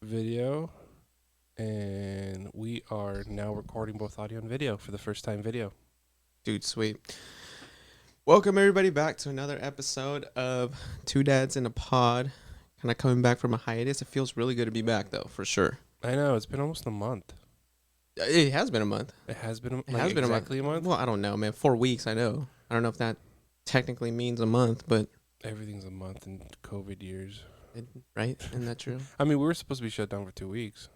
video, and we are now recording both audio and video for the first time video. Dude, sweet. Welcome everybody back to another episode of Two Dads in a Pod. Kind of coming back from a hiatus. It feels really good to be back though, for sure. I know, it's been almost a month. It has been a month. It has been, It has been exactly a month. Well, I don't know, man. 4 weeks, I know. I don't know if that technically means a month, but Everything's a month in COVID years. right? Isn't that true? I mean, we were supposed to be shut down for 2 weeks.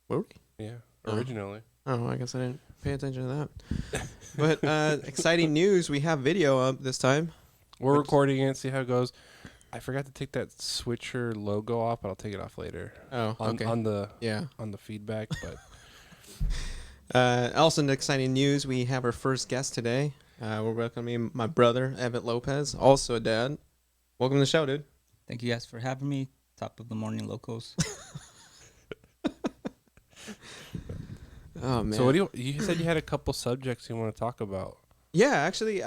Were we? Yeah, Oh. originally. Oh, I guess I didn't pay attention to that. But exciting news. We have video up this time. We're recording it, see how it goes. I forgot to take that switcher logo off, but I'll take it off later. Oh, okay. On the Yeah. feedback, but Also, in exciting news, we have our first guest today. We're welcoming my brother, Evett Lopez, also a dad. Welcome to the show, dude. Thank you guys for having me. Top of the morning, locals. Oh man. so what do you said you had a couple subjects you want to talk about? Yeah, actually,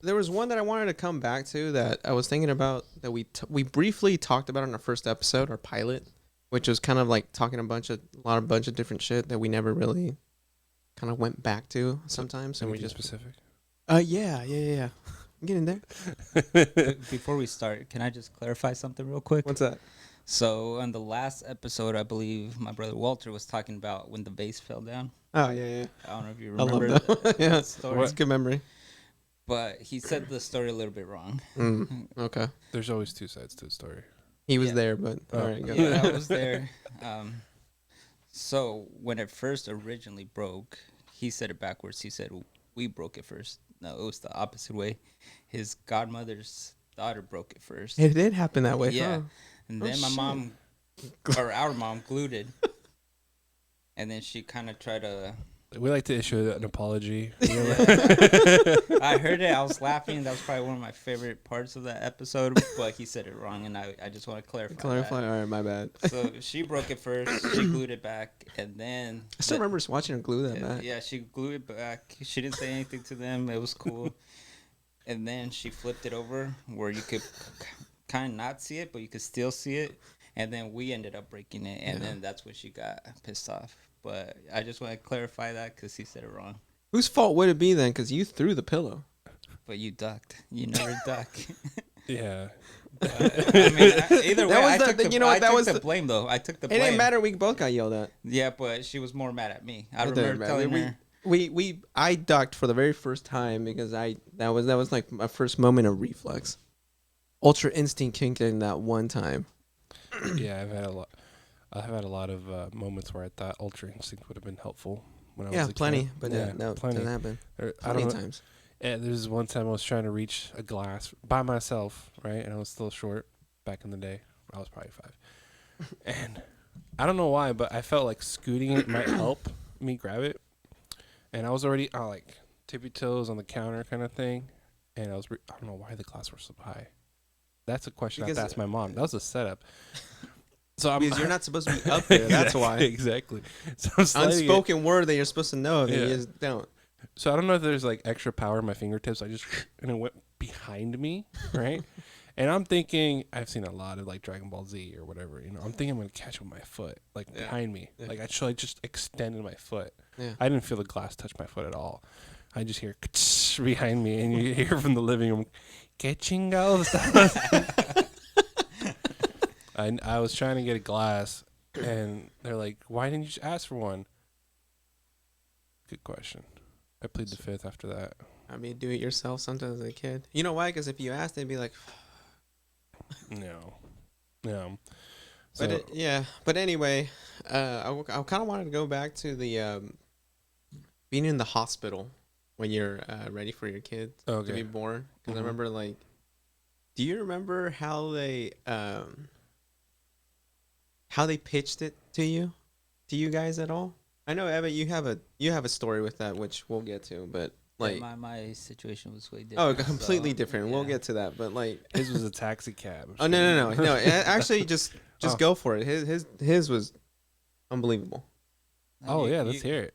there was one that I wanted to come back to that I was thinking about that we briefly talked about in our first episode, our pilot, which was kind of like talking a bunch of different shit that we never really kind of went back to sometimes, and we Anything just specific. yeah. I'm getting there. Before we start, can I just clarify something real quick? What's that? So, on the last episode, I believe my brother Walter was talking about when the vase fell down. Oh yeah. I don't know if you I love remember that. Yeah, that story. it's a good memory. But he said the story a little bit wrong. Okay. There's always two sides to the story. He was Yeah. there, but Oh. all right, go. Yeah, I was there. So, when it first originally broke, he said it backwards. He said, we broke it first. No, it was the opposite way. His godmother's daughter broke it first. It did happen that way. Yeah. Huh? And Oh, then my shit. mom, or our mom, glued it. And then she kind of tried to. We like to issue an apology. I heard it. I was laughing. That was probably one of my favorite parts of that episode. But he said it wrong, and I just want to clarify. Clarify. All right, my bad. So she broke it first. She glued it back, and then. I still remember just watching her glue that back. Yeah, she glued it back. She didn't say anything to them. It was cool. And then she flipped it over where you could kind of not see it, but you could still see it. And then we ended up breaking it, and then that's when she got pissed off. But I just want to clarify that because he said it wrong. Whose fault would it be then? Because you threw the pillow. But you ducked. You never duck. Yeah. I mean, either way, That was I the- took the, you know what, I that took was the the- blame, though. I took the It blame. didn't matter. We both got yelled at. Yeah, but she was more mad at me. I It didn't remember matter. telling her. I ducked for the very first time because that was like my first moment of reflex. Ultra instinct kicked in that one time. Yeah, I've had a lot of moments where I thought Ultra Instinct would have been helpful when I was Yeah, a kid. plenty, but yeah, no, plenty. didn't happen. I Plenty don't of know. times. Yeah, there's one time I was trying to reach a glass by myself, right? And I was still short back in the day. I was probably 5. And I don't know why, but I felt like scooting it might help me grab it. And I was already on like tippy toes on the counter kind of thing. And I don't know why the glass was so high. That's a question I have to Because- ask my mom. That was a setup. So Because you're not supposed to be up there. That's why. Exactly. So I'm sliding it. Unspoken word that you're supposed to know that Yeah. you just don't. So I don't know if there's like extra power in my fingertips. I just and it went behind me, right? And I'm thinking I've seen a lot of like Dragon Ball Z or whatever, you know. I'm thinking I'm gonna catch it with my foot, like behind me. Yeah. Like I just extended my foot. Yeah. I didn't feel the glass touch my foot at all. I just hear behind me, and you hear from the living room, "Que chingados." I was trying to get a glass, and they're like, "Why didn't you just ask for one?" Good question. I plead the fifth after that. I mean, do it yourself sometimes as a kid. You know why? Because if you asked, they'd be like, No. So, But anyway, I kind of wanted to go back to the being in the hospital when you're ready for your kid to be born. Because I remember, like, do you remember how they pitched it to you guys at all? I know, Evett, you have a story with that, which we'll get to, but like, my situation was way different. oh, completely so, different. We'll yeah. get to that, but like, his was a taxi cab. oh no! Actually, just Oh. go for it. His was unbelievable. Oh, You- yeah, let's you- hear it.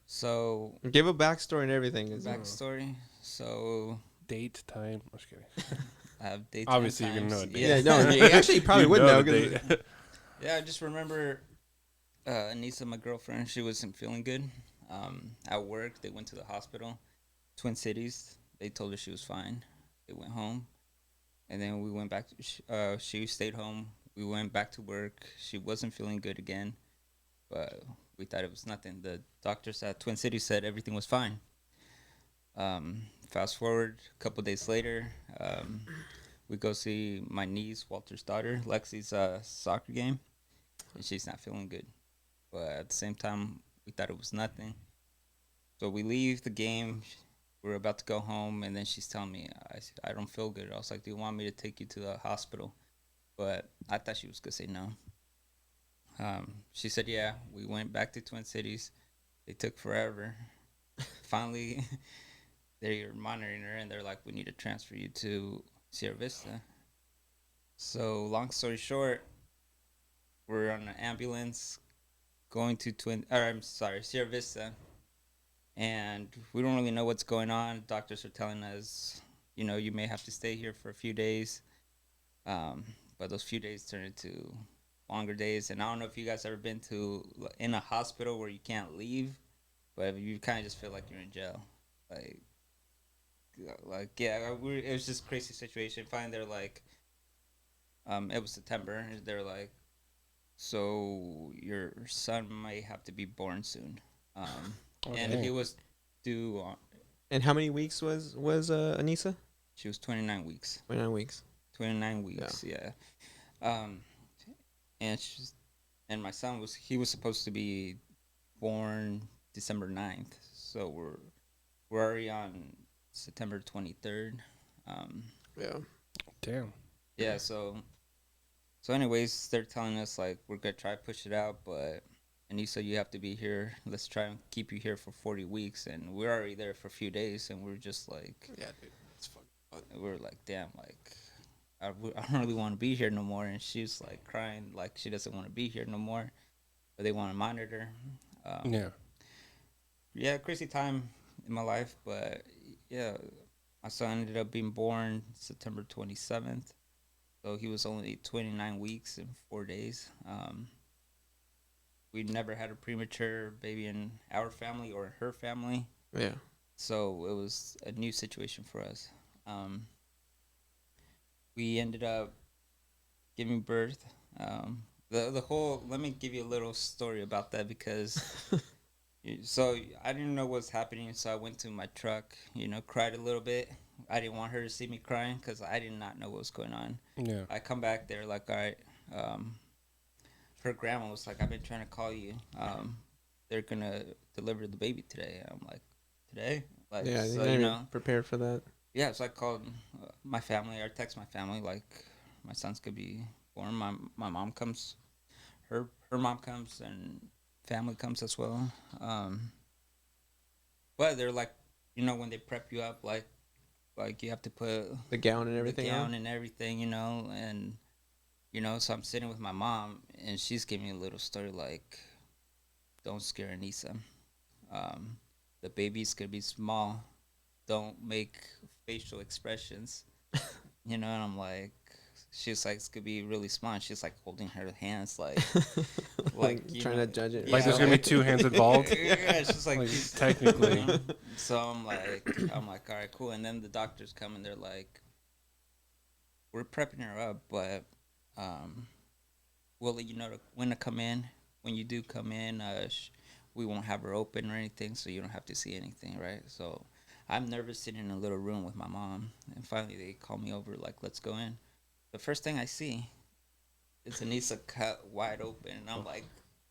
So, Give a backstory and everything. backstory. So, Date, time. I'm just kidding. I have dates. Obviously, you're gonna know a date. Yeah, no, you actually probably would know. the 'Cause date. Yeah, I just remember Anissa, my girlfriend, she wasn't feeling good. At work, they went to the hospital, Twin Cities. They told her she was fine. They went home, and then we went back. She stayed home. We went back to work. She wasn't feeling good again, but we thought it was nothing. The doctors at Twin Cities said everything was fine. Fast forward a couple days later, we go see my niece, Walter's daughter, Lexi's soccer game, and she's not feeling good. But at the same time, we thought it was nothing. So we leave the game. We're about to go home, and then she's telling me, I don't feel good. I was like, do you want me to take you to the hospital? But I thought she was going to say no. She said, yeah. We went back to Twin Cities. They took forever. Finally, they're monitoring her, and they're like, we need to transfer you to Sierra Vista. So long story short, we're on an ambulance going to Sierra Vista, and we don't really know what's going on. Doctors are telling us, you may have to stay here for a few days, but those few days turn into longer days. And I don't know if you guys ever been to in a hospital where you can't leave, but you kind of just feel like you're in jail, yeah. It was just a crazy situation. Finally, they're like, it was September. They're like, so your son might have to be born soon. And dang. he was due on. And how many weeks was Anissa? She was 29 weeks. 29 weeks. 29 weeks, yeah. And my son was supposed to be born December 9th. So we're already on September 23rd. Yeah. Damn. Yeah, so anyways, they're telling us like we're gonna try to push it out, but Anissa, you have to be here. Let's try and keep you here for 40 weeks, and we're already there for a few days, and we're just like, Yeah, dude. It's fucking. we're like, damn, like I don't really want to be here no more. And she's like crying, like she doesn't want to be here no more, but they want to monitor. Yeah. Yeah, crazy time in my life, but yeah, my son ended up being born September 27th. So he was only 29 weeks and 4 days. We never had a premature baby in our family or her family. Yeah. So it was a new situation for us. We ended up giving birth. The whole, let me give you a little story about that because so I didn't know what was happening. So I went to my truck, cried a little bit. I didn't want her to see me crying because I did not know what was going on. Yeah. I come back there like, all right. Her grandma was like, I've been trying to call you. They're gonna deliver the baby today. And I'm like, today? Like, Yeah, so, they didn't prepared for that. Yeah, so I called my family or text my family like my son's gonna be born. My mom comes, her mom comes, and family comes as well. But they're like, when they prep you up, like you have to put The gown and everything. the gown and everything, and so I'm sitting with my mom, and she's giving me a little story like, don't scare Anissa. The baby's gonna be small. Don't make facial expressions. And I'm like, she's like, it's gonna be really small. And she's like holding her hands like trying to judge it. Like there's gonna be two hands involved. Yeah, she's like, technically. So I'm like, all right, cool. And then the doctors come and they're like, we're prepping her up, but we'll let you know when to come in. When you do come in, we won't have her open or anything, so you don't have to see anything, right? So I'm nervous sitting in a little room with my mom, and finally they call me over, like, let's go in. The first thing I see is Anissa cut wide open, and I'm like,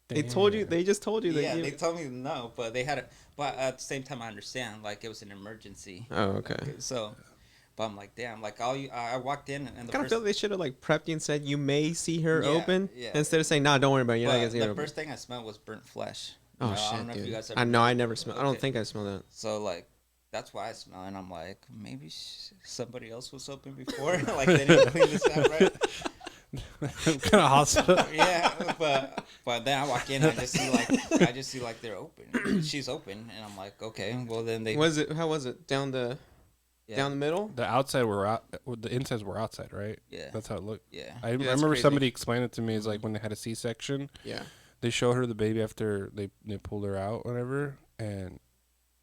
They told you. They just told you that. yeah, they told me no, but they had it. But at the same time, I understand, like, it was an emergency. Oh, okay. So, but I'm like, damn, like, I walked in, and I kind of feel they should have like prepped you and said you may see her open yeah. instead of saying, "Nah, don't worry about it. You're not gonna see her the open." first thing I smelled was burnt flesh. Oh I shit, don't know if dude! you guys I know. ever- I never smell. I don't Okay. think I smell that. So like, that's why I smell, and I'm like, maybe somebody else was open before, like they didn't clean this out right. Kind of hospital. Yeah, but then I walk in, and I just see like they're open. She's open, and I'm like, okay, well then they. Was it? How was it? Down the Yeah. Down the middle. The outside were out. The insides were outside, right? Yeah. That's how it looked. Yeah. I that's remember crazy. somebody explained it to me. It's like when they had a C-section, Yeah. they show her the baby after they pulled her out, whatever, and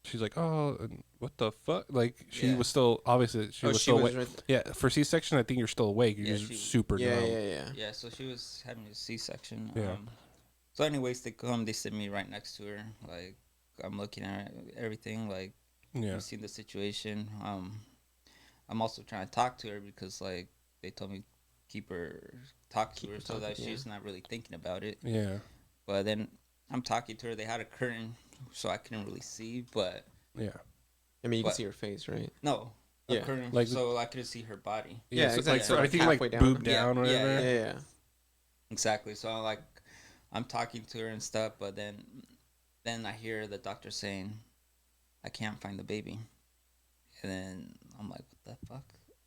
she's like, "Oh, and what the fuck?" Like she Yeah. was still obviously she was she still was awake. right Yeah, for C-section, I think you're still awake. You're Yeah, just she- super yeah, numb. yeah. Yeah. So she was having a C-section. Yeah. So anyways, they come. They sit me right next to her. Like I'm looking at everything. Like Yeah. we've seen the situation. I'm also trying to talk to her because like they told me talk to her her so talking, that she's not really thinking about it. Yeah. But then I'm talking to her. They had a curtain, so I couldn't really see. But Yeah. I mean, you can But- see her face, right? no, a Yeah. curtain, Like- so I could see her body. Yeah, so, exactly. Like, So, I like, think like halfway down. boob Yeah, down, yeah, whatever. Yeah, yeah. Exactly. So I'm talking to her and stuff, but then I hear the doctor saying, "I can't find the baby," and then I'm like, "What the fuck?"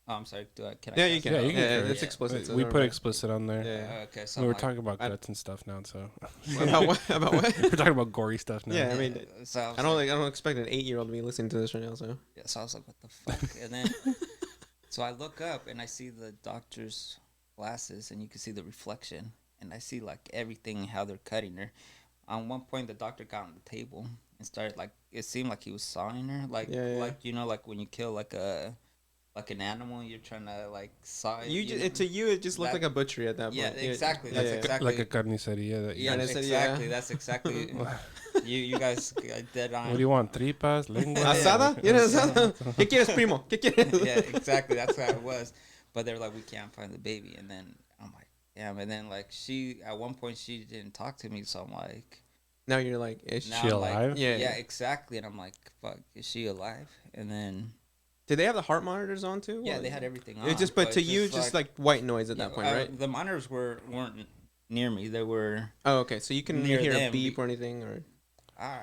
Oh, I'm sorry. Can I? Yeah, you cuss? can. Yeah, you can Yeah, curse. it's explicit. so We don't put worry. explicit on there. Yeah. Okay, so We I'm were like, talking about I- guts and stuff now, so About what? About what? we're talking about gory stuff now. Yeah, I mean, so I, was I don't like, like. I don't expect an 8-year-old to be listening to this right now. So yeah, so I was like, "What the fuck?" And then, so I look up and I see the doctor's glasses, and you can see the reflection, and I see like everything how they're cutting her. On one point, the doctor got on the table and started like it seemed like he was sawing her, like Yeah. like like when you kill like an animal, you're trying to like saw it. you just, know? to you, it just looked That- like a butchery at that Yeah, point. exactly. Yeah, That's yeah. exactly. Like a carniceria. That you Yeah, Carniceria, exactly. yeah. That's exactly. you guys dead on. What do you want? Tripas, lengua? ¿Asada? ¿Quieres asada? ¿Qué quieres, primo? ¿Qué quieres? Yeah, exactly. That's how it was. But they're like, we can't find the baby, and then I'm like, damn. And then like at one point she didn't talk to me, so I'm like, Now you're like, is now she I'm like, alive? Yeah. yeah, exactly. And I'm like, fuck, is she alive? And then Did they have the heart monitors on too? yeah, Or- they had everything on. It just, but to it's you, just like white noise at yeah, that point, right? The monitors weren't near me. They were. Oh, okay. So you couldn't near hear a them, beep or anything, or I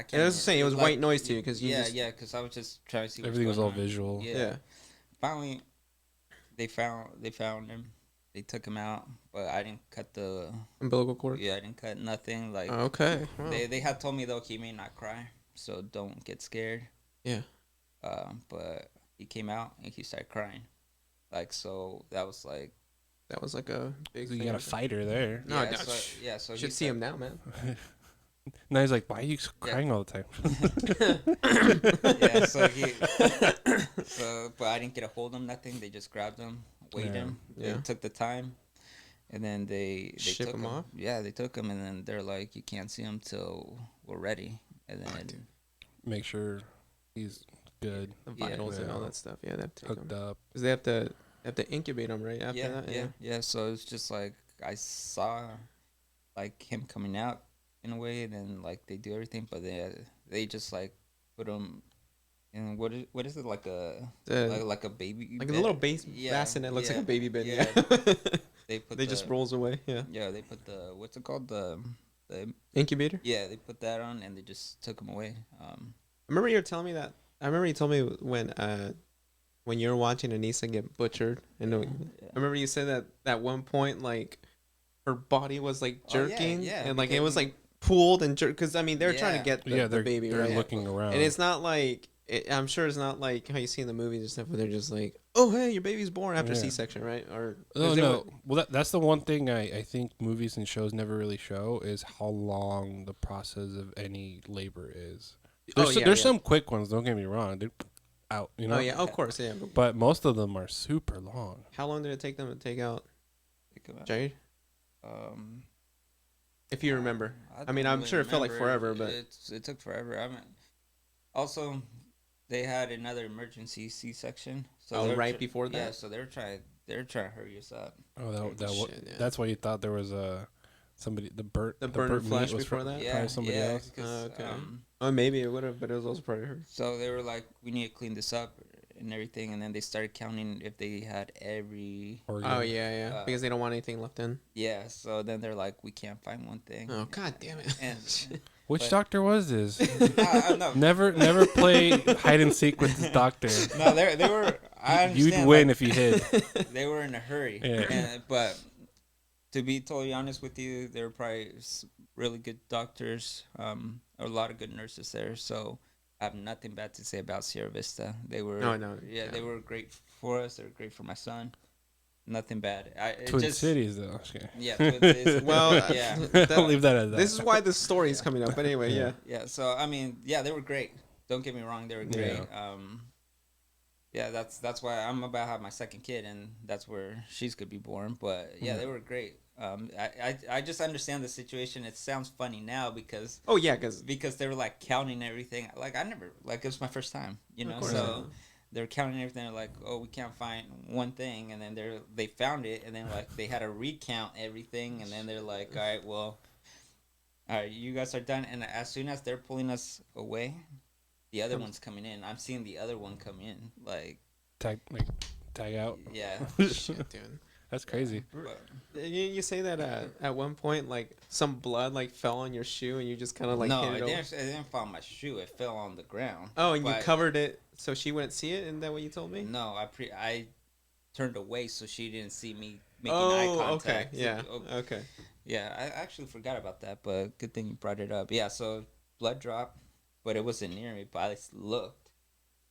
can't. Yeah, I was just saying, it was like, white noise to you, 'cause you yeah, just- yeah, because I was just trying to see what's Everything was going all on. visual. Yeah. Finally, they found him. They took him out, but I didn't cut the. umbilical cord. Yeah, I didn't cut nothing. Like Okay. Wow. they had told me though he may not cry, so don't get scared. Yeah. But he came out and he started crying, like so that was like That was like a big. You thing. got a fighter there. No, yeah, no, so, shh. yeah, so You he should see him now, man. Now he's like, why are you crying all the time? Yeah, so but I didn't get a hold of him, nothing. They just grabbed him, weighed Yeah. him. Yeah. They took the time, and then they Ship took him off? Yeah, they took him, and then they're like, you can't see him till we're ready. And then Make sure he's good, The Yeah. vitals and Yeah. all that stuff. Yeah, they have to take hooked them. up. Because they have to incubate them right after that. yeah. So it's just like I saw like him coming out in a way, and then like they do everything, but they just like put him in what is it like a The- like a baby Like a bed? little Yeah, bassinet looks like yeah, a baby bed. yeah. Yeah. They put they just rolls away. Yeah. yeah they put the what's it called the Incubator. yeah they put that on and they just took him away. I remember you were telling me that. I remember you told me when you were watching Anissa get butchered, and I remember you said that at one point like her body was like Oh, yeah, jerking, yeah, and like it because- was like pulled and jerked. Because I mean they're trying to Yeah. get the, Yeah, the they're baby they're right, looking around. and it's not like I'm sure it's not like how you see in the movies and stuff where they're just like, oh hey, your baby's born after Yeah. C-section, right? Or No, is it no. what- Well, that's the one thing I think movies and shows never really show is how long the process of any labor is. There's, yeah, there's yeah. some quick ones. Don't get me wrong. They're out, you know. Oh yeah, of course, yeah. But most of them are super long. How long did it take them to take out Think about it. Jade? If you remember. I mean, don't I'm really sure it felt like remember. forever, but it took forever. I mean, also they had another emergency C-section. So Oh, they were right before Yeah, that? so they're trying to hurry us up. Oh, Shit, yeah. that's why you thought there was somebody the burnt burnt meat flesh was before from that? Yeah, probably somebody yeah, else. 'cause, Okay. Oh, maybe it would have, but it was also probably her. So they were like, we need to clean this up and everything, and then they started counting if they had every. Organ. Oh yeah, Uh, because they don't want anything left in. Yeah, so then they're like, we can't find one thing. Oh god damn it! And Which but- doctor was this? no, never play hide and seek with this doctor. no, they were. I understand. You'd win like, if you hid. they were in a hurry. Yeah. But to be totally honest with you, they were probably really good doctors. A lot of good nurses there. So I have nothing bad to say about Sierra Vista. They were, No, no, yeah, they were great for us. They were great for my son. Nothing bad. Twin Cities, though. Okay. Yeah, Twin Cities. Well, yeah, I'll leave that at that. This is why this story is coming up. But anyway, Yeah. yeah. yeah. So I mean, yeah, they were great. Don't get me wrong, they were great. Yeah. Yeah, that's why I'm about to have my second kid, and that's where she's gonna be born. But yeah, they were great. I just understand the situation. It sounds funny now because Oh yeah, because they were like counting everything. Like I never, like it was my first time, you know. course. So they're counting everything. They're like, oh, we can't find one thing, and then they found it, and then like they had to recount everything, and then they're like, all right, well, all right, you guys are done. And as soon as they're pulling us away, the other one's coming in. I'm seeing the other one come in. Like tag out. yeah. shit, dude. That's crazy. But, You say that at one point, like some blood like fell on your shoe, and you just kind of like no, hit it it didn't fall on my shoe. It fell on the ground. Oh, and you But- covered it so she wouldn't see it. Isn't that what you told me? No, I turned away so she didn't see me making eye Oh, okay, contact. yeah, Oh, okay. yeah, I actually forgot about that, but good thing you brought it up. Yeah, so blood dropped, but it wasn't near me. But I looked,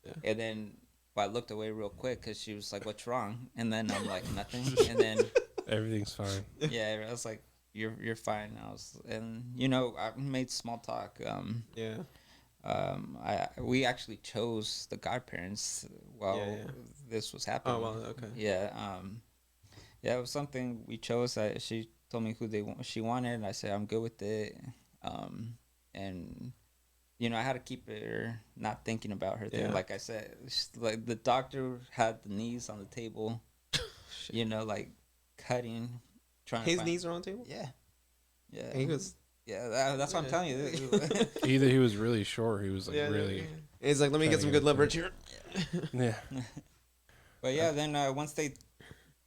Yeah. and then I looked away real quick because she was like, "What's wrong?" And then I'm like, "Nothing." And then Everything's fine. yeah, I was like, "You're fine." And I made small talk. Yeah. We actually chose the godparents while Yeah. this was happening. Oh well, okay. Yeah, yeah, it was something we chose. She told me who she wanted, and I said I'm good with it. And I had to keep her not thinking about her thing. Yeah. Like I said, like the doctor had the knees on the table, like cutting, trying. His to find, knees are on the table. Yeah, yeah. And he was. Yeah, that's what I'm telling you. Either he was really short, or he was like Yeah, really. yeah. He's like, let me get some good leverage here. Yeah. But yeah, then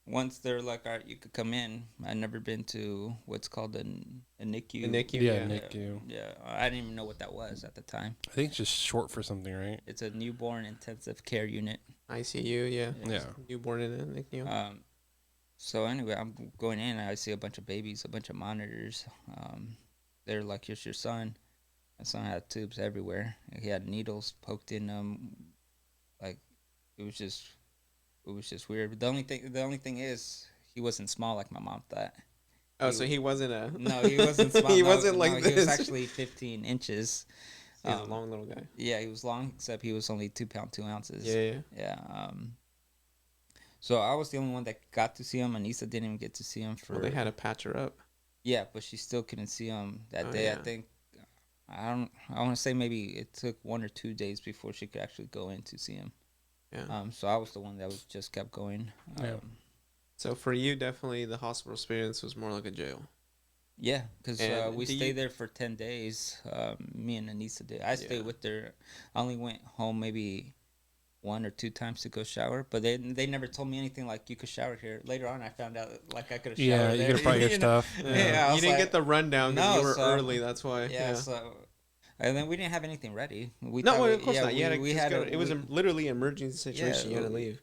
once they're like, all right, you could come in. I've never been to what's called a NICU. A NICU, Yeah, yeah. NICU. Yeah, I didn't even know what that was at the time. I think it's just short for something, right? It's a newborn intensive care unit. ICU, yeah. Yeah. Newborn in a NICU. So anyway, I'm going in and I see a bunch of babies, a bunch of monitors. They're like, here's your son. My son had tubes everywhere. He had needles poked in him. Like, it was just weird. But the only thing is, he wasn't small like my mom thought. So he wasn't a. No, he wasn't small. He No, wasn't like no, this. He was actually 15 inches. He's a long little guy. Yeah, he was long, except he was only 2 pounds 2 ounces. Yeah. Yeah. So I was the only one that got to see him. Anissa didn't even get to see him for. Well, they had to patch her up. Yeah, but she still couldn't see him that Oh, day. yeah. I think. I want to say maybe it took 1 or 2 days before she could actually go in to see him. Yeah. So I was the one that was just kept going. Yeah. So for you, definitely the hospital experience was more like a jail. Yeah, because And we do stayed you- there for 10 days. Me and Anissa did. I stayed Yeah. with her. I only went home maybe 1 or 2 times to go shower, but they never told me anything like you could shower here. Later on, I found out like I could have showered Yeah, there. you could have brought your You know? stuff. Yeah, I You was didn't like- get the rundown because No, you were so- early. That's why. Yeah, so and then we didn't have anything ready. We No, thought well, we- of course yeah, not. You had to we just had go. a- It was we- literally an emergency situation. Yeah, You had to leave.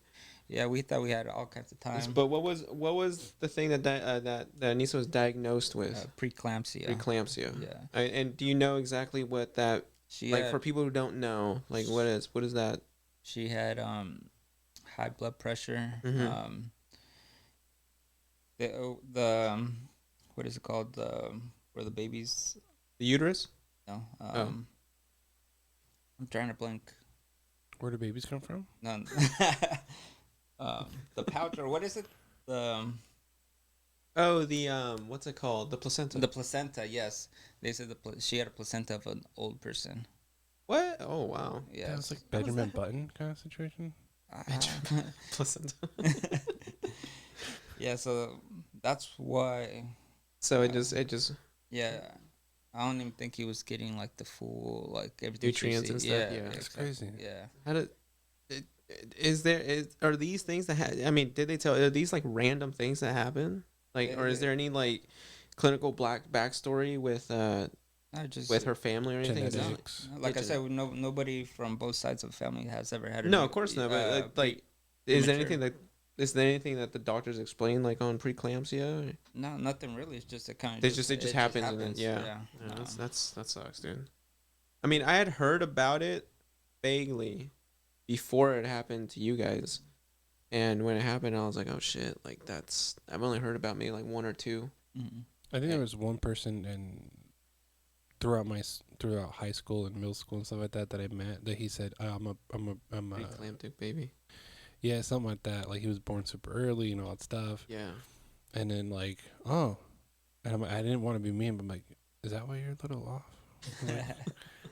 Yeah, we thought we had all kinds of time. But what was the thing that Anissa was diagnosed with? Preeclampsia. Preeclampsia. Yeah. And do you know exactly what that? She Like had, for people who don't know, like what is that? she had high blood pressure. Mhm. The what is it called? Where the babies The uterus? no. Oh. I'm trying to blank. Where do babies come from? No. The pouch or what is it? The Oh, the what's it called? The placenta. the placenta. Yes, they said she had a placenta of an old person. What? Oh wow. Yeah, That was like Benjamin Button kind of situation. Placenta. Yeah, so that's why. So it just Yeah, I don't even think he was getting like the full like everything. she Nutrients and received. stuff, Yeah, yeah. That's exactly. crazy. Yeah. how did are these things that I mean, did they tell are these like random things that happen? Like or is there any like clinical backstory with I just with her family or anything? Is that- Genetics. like I It's said, nobody from both sides of the family has ever had. No, of course not. But like, is there premature. anything that the doctors explain like on preeclampsia? no, nothing really. It's just a kind of. It just happens and then- yeah. Yeah. That sucks, dude. I mean, I had heard about it vaguely before it happened to you guys. And when it happened, I was like, oh shit, like I've only heard about maybe like one or two. Mm-hmm. I think there was one person and throughout high school and middle school and stuff like that I met that he said I'm a Preeclamptic baby. yeah, something like that. Like he was born super early and all that stuff. Yeah. And then like and I didn't want to be mean, but I'm like, is that why you're a little off? I'm, like,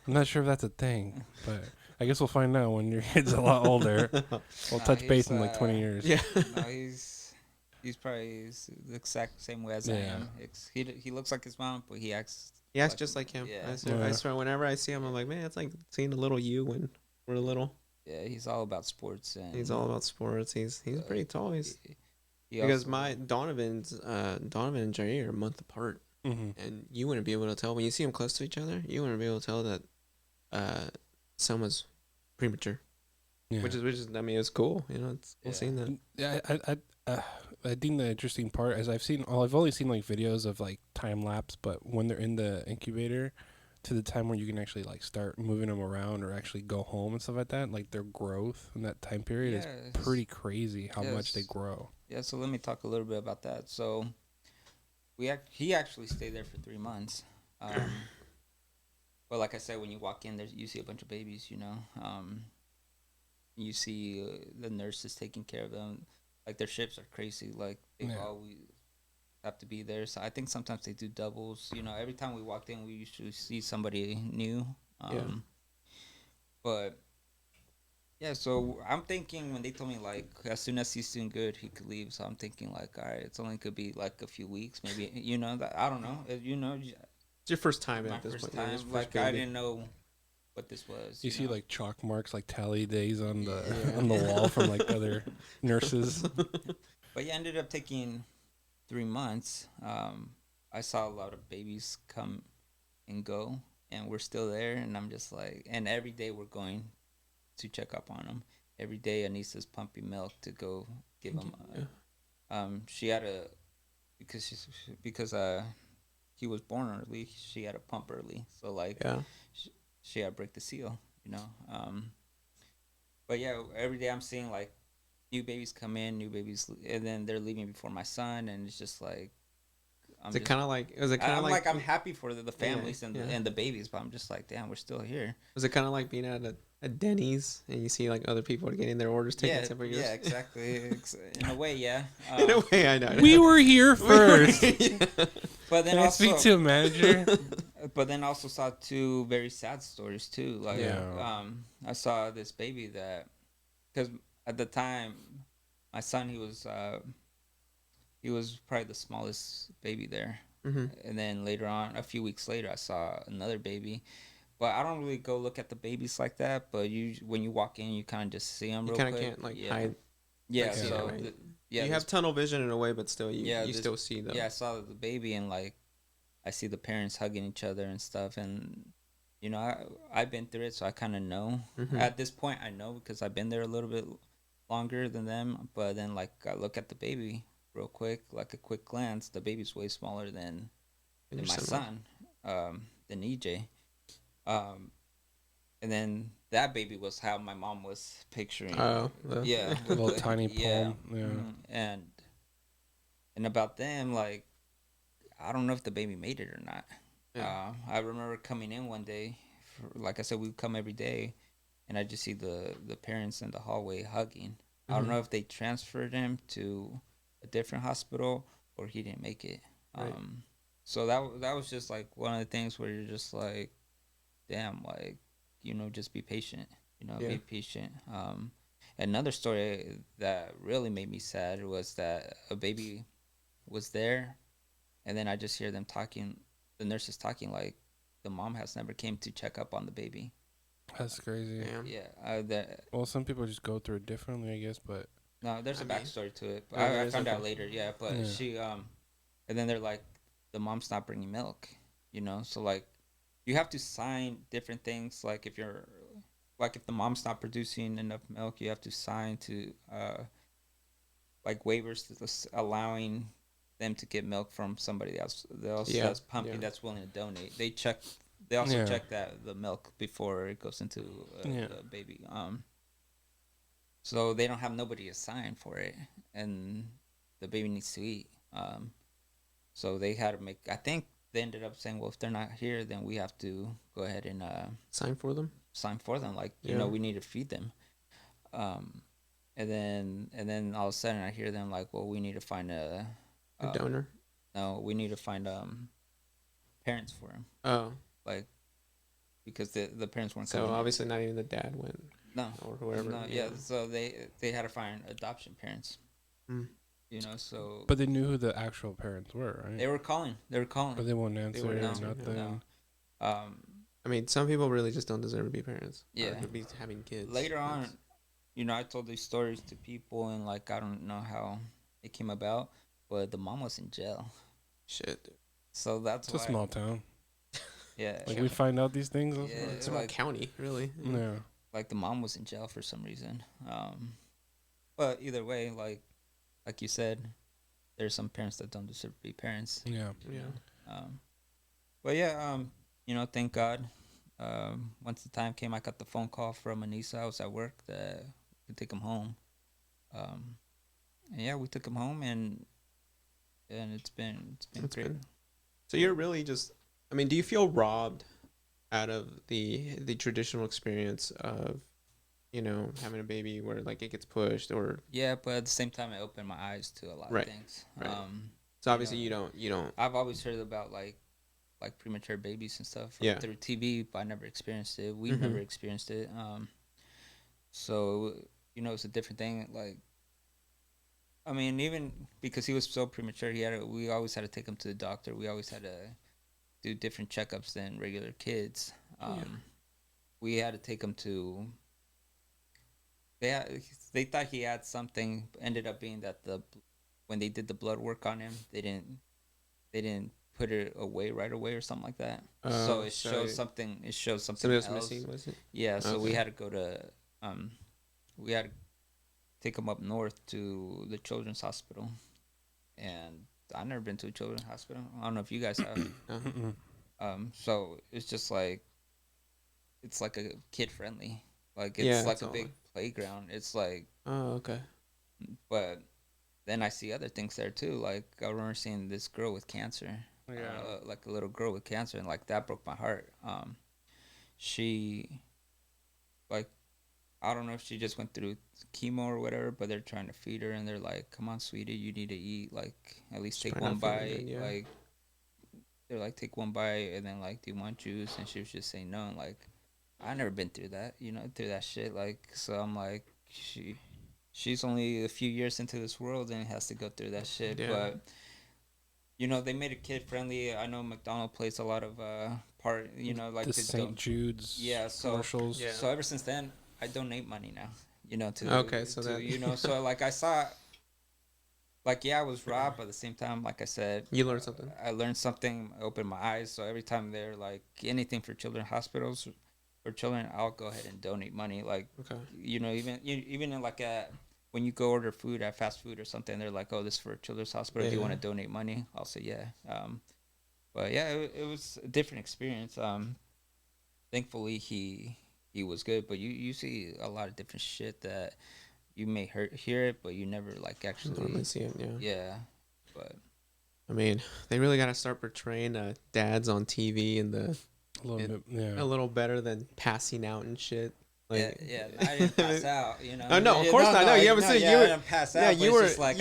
I'm not sure if that's a thing, but I guess we'll find out when your kid's a lot older. We'll touch base in like 20 years. Yeah. No, he's probably the exact same way as I am. He looks like his mom, but he acts. He acts just like him. Yeah. I swear, whenever I see him, I'm like, man, it's like seeing a little you when we're little. Yeah, he's all about sports and He's all about sports. He's pretty tall. He's he because also- my Donovan and Jerry are a month apart, and you wouldn't be able to tell when you see them close to each other. You wouldn't be able to tell that Selma's premature, Yeah. which is I mean it's cool. You know, it's cool seeing that. Yeah, I think the interesting part is I've only seen like videos of like time lapse, but when they're in the incubator to the time where you can actually like start moving them around or actually go home and stuff like that, like their growth in that time period is pretty crazy how much they grow. Yeah, so let me talk a little bit about that. So he actually stayed there for 3 months. But like I said, when you walk in there, you see a bunch of babies, you know. You see the nurses taking care of them. Like their shifts are crazy. Like they always have to be there. So I think sometimes they do doubles. You know, every time we walked in, we usually see somebody new. But yeah, so I'm thinking when they told me like as soon as he's doing good, he could leave. So I'm thinking like, all right, it's only could be like a few weeks, maybe. You know, that I don't know. You know, It's your first time my at this first point. time. Like I didn't know what this was. You see know? like chalk marks, like tally days on the on the wall from like other nurses. But yeah, ended up taking 3 months. I saw a lot of babies come and go, and we're still there. And I'm just like, and every day we're going to check up on them. Every day Anissa's pumping milk to go give them. She had a because he was born early. She had to pump early, so like she had to break the seal, you know. But yeah, every day I'm seeing like new babies come in, new babies, and then they're leaving before my son, and it's just like. Is it kind of like I'm happy for the families and the babies, but I'm just like, damn, we're still here. Was it kind of like being at a Denny's and you see like other people getting their orders taken except for yours? Yeah, exactly. In a way, yeah. In a way, I know. We were here first. But then Can I also speak to a manager? But then also saw 2 very sad stories too. Like, I saw this baby that, because at the time, my son he was probably the smallest baby there. And then later on, a few weeks later, I saw another baby. But I don't really go look at the babies like that. But when you walk in, you kind of just see them real quick. You kind of can't hide. Yeah, so right? You have tunnel vision in a way, but still, you still see them. Yeah, I saw the baby and like I see the parents hugging each other and stuff. And you know, I've been through it, so I kind of know. At this point, I know because I've been there a little bit longer than them. But then, like, I look at the baby real quick, like a quick glance. The baby's way smaller than my son, than EJ. And then that baby was how my mom was picturing. Oh, yeah, a little tiny palm. Yeah. And about them, like, I don't know if the baby made it or not. Yeah. I remember coming in one day, like I said, we would come every day, and I just see the parents in the hallway hugging. I don't know if they transferred him to a different hospital or he didn't make it. Right. So that was just like one of the things where you're just like, damn, like, you know, just be patient. You know, be patient. Another story that really made me sad was that a baby was there, and then I just hear them talking, the nurses talking like the mom has never came to check up on the baby. That's crazy. Yeah. Well, some people just go through it differently, I guess, but no, there's a backstory to it. But I found out later. Yeah, but she and then they're like, the mom's not bringing milk, you know. So like, you have to sign different things. Like if the mom's not producing enough milk, you have to sign to like waivers allowing them to get milk from somebody else that's pumping, that's willing to donate. They check They also Yeah. check that the milk before it goes into Yeah. the baby. So they don't have nobody assigned for it, and the baby needs to eat. So they had to make. I think they ended up saying, well, if they're not here, then we have to go ahead and Sign for them. sign for them. Like Yeah. we need to feed them. And then all of a sudden I hear them like, well, we need to find A donor. no, we need to find parents for him, Oh, like because the parents weren't so coming. obviously not even the dad went No, or whoever. no, yeah. So they had to find adoption parents. Mm. So But they knew who the actual parents were, right? they were calling. But they wouldn't answer wouldn't or answer, nothing. No. I mean, some people really just don't deserve to be parents. Yeah. Or to be having kids. Later on, It's- I told these stories to people, and like I don't know how it came about, but the mom was in jail. shit. Dude. So that's It's a why. small town. Yeah. Like we find out these things. Yeah. It's a like- county, really. Yeah. Like the mom was in jail for some reason. But either way, like you said, there's some parents that don't deserve to be parents. Yeah. Yeah. But yeah, thank God. Once the time came, I got the phone call from Anissa. I was at work that we could take him home. And yeah, we took him home, and it's been It's great. been- So you're really just. I mean, do you feel robbed out of the traditional experience of, having a baby where like it gets pushed or? Yeah, but at the same time, it opened my eyes to a lot Right, of things. right. So obviously know, you don't. I've always heard about like premature babies and stuff Yeah. through TV, but I never experienced it. We've Mhm. never experienced it. So it's a different thing. Like, I mean, even because he was so premature, we always had to take him to the doctor. We always had to do different checkups than regular kids. Yeah. We had to take him to. They thought he had something. Ended up being that when they did the blood work on him, they didn't put it away right away or something like that. So it shows something. It shows something Somebody was else. missing, was it? Yeah, so we Okay. had to go to we had to take him up north to the children's hospital, and I've never been to a children's hospital. I don't know if you guys have. So it's just like it's like a kid friendly, like it's Yeah, like it's a all big playground. It's like, Oh, okay. but then I see other things there too. Like I remember seeing this girl with cancer. Yeah. Like a little girl with cancer, and like that broke my heart. She, like, I don't know if she just went through chemo or whatever, but they're trying to feed her, and they're like, "Come on, sweetie, you need to eat. Like, at least take probably one not feeling bite. good, yeah. Like, they're like, take one bite, and then like, do you want juice?" And she was just saying no. And like, I never been through that, through that shit. Like, so I'm like, she's only a few years into this world and has to go through that shit, Yeah. but. They made it kid friendly. I know McDonald plays a lot of part. Like The to St. Jude's Yeah, so- commercials. Yeah. So ever since then, I donate money now. To Okay, so to, that- so like I saw, like I was robbed, but at the same time, like I said, You learned something. I learned something, opened my eyes. So every time they're like anything for children hospitals for children, I'll go ahead and donate money. Like Okay. even in like when you go order food at fast food or something, they're like, "Oh, this is for a children's hospital. Do you Yeah. want to donate money?" I'll say yeah. But yeah, it was a different experience. Thankfully he was good, but you see a lot of different shit that you may hear it, but you never like actually. Normally see it, yeah. Yeah, but I mean, they really got to start portraying dads on TV and A little bit. Yeah. a little better than passing out and shit. Like, yeah, I didn't pass out, Oh, no, of course not. No, you haven't seen- you I were- didn't pass out. yeah, but you it's were just like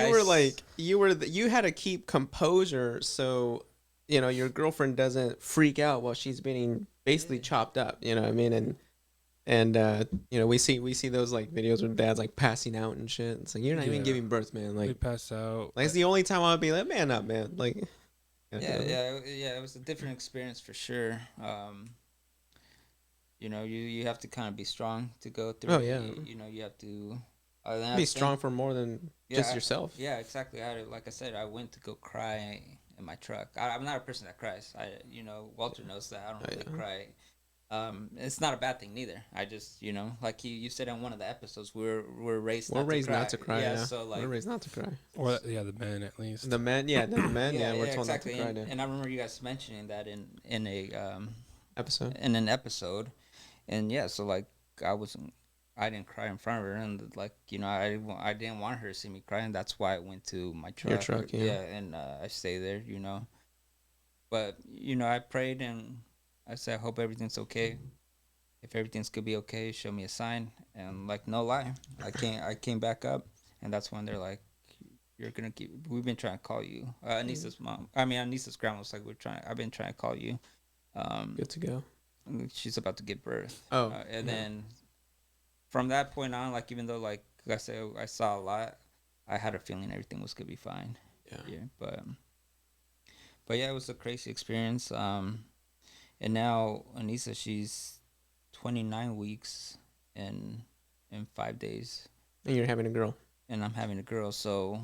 you had to keep composure so your girlfriend doesn't freak out while she's being basically chopped up. You know what I mean? And we see those like videos where dads like passing out and shit. It's like you're not even Yeah. giving birth, man. We Like pass out. it's the only time I'll be like, man up, man. Like Yeah, it was a different experience for sure. You have to kind of be strong to go through. Oh, it. yeah. You have to Be strong for more than just I- yourself. Yeah, exactly. Like I said, I went to go cry in my truck. I'm not a person that cries. Walter knows that I don't really yeah. cry. It's not a bad thing neither. I just, like you said in one of the episodes, we're raised We're raised not not to cry. Yeah, so like we're raised not to cry. Or the men at least. The men, yeah, we're told exactly. not to cry. And I remember you guys mentioning that in a episode. in an episode, and yeah, so like I didn't cry in front of her, and like I didn't want her to see me cry, and that's why I went to my truck. Your truck, yeah. and I stay there, But I prayed and I said, I hope everything's okay. If everything's gonna be okay, show me a sign. And like no lie, I came back up, and that's when they're like, "You're gonna keep. We've been trying to call you." Anissa's mom. I mean, Anissa's grandma was like, I've been trying to call you. Good to go. She's about to give birth. Oh, and then from that point on, like even though like I said, I saw a lot, I had a feeling everything was gonna be fine. Yeah. But yeah, it was a crazy experience. And now Anissa, she's 29 weeks in 5 days, And you're having a girl. and I'm having a girl. So,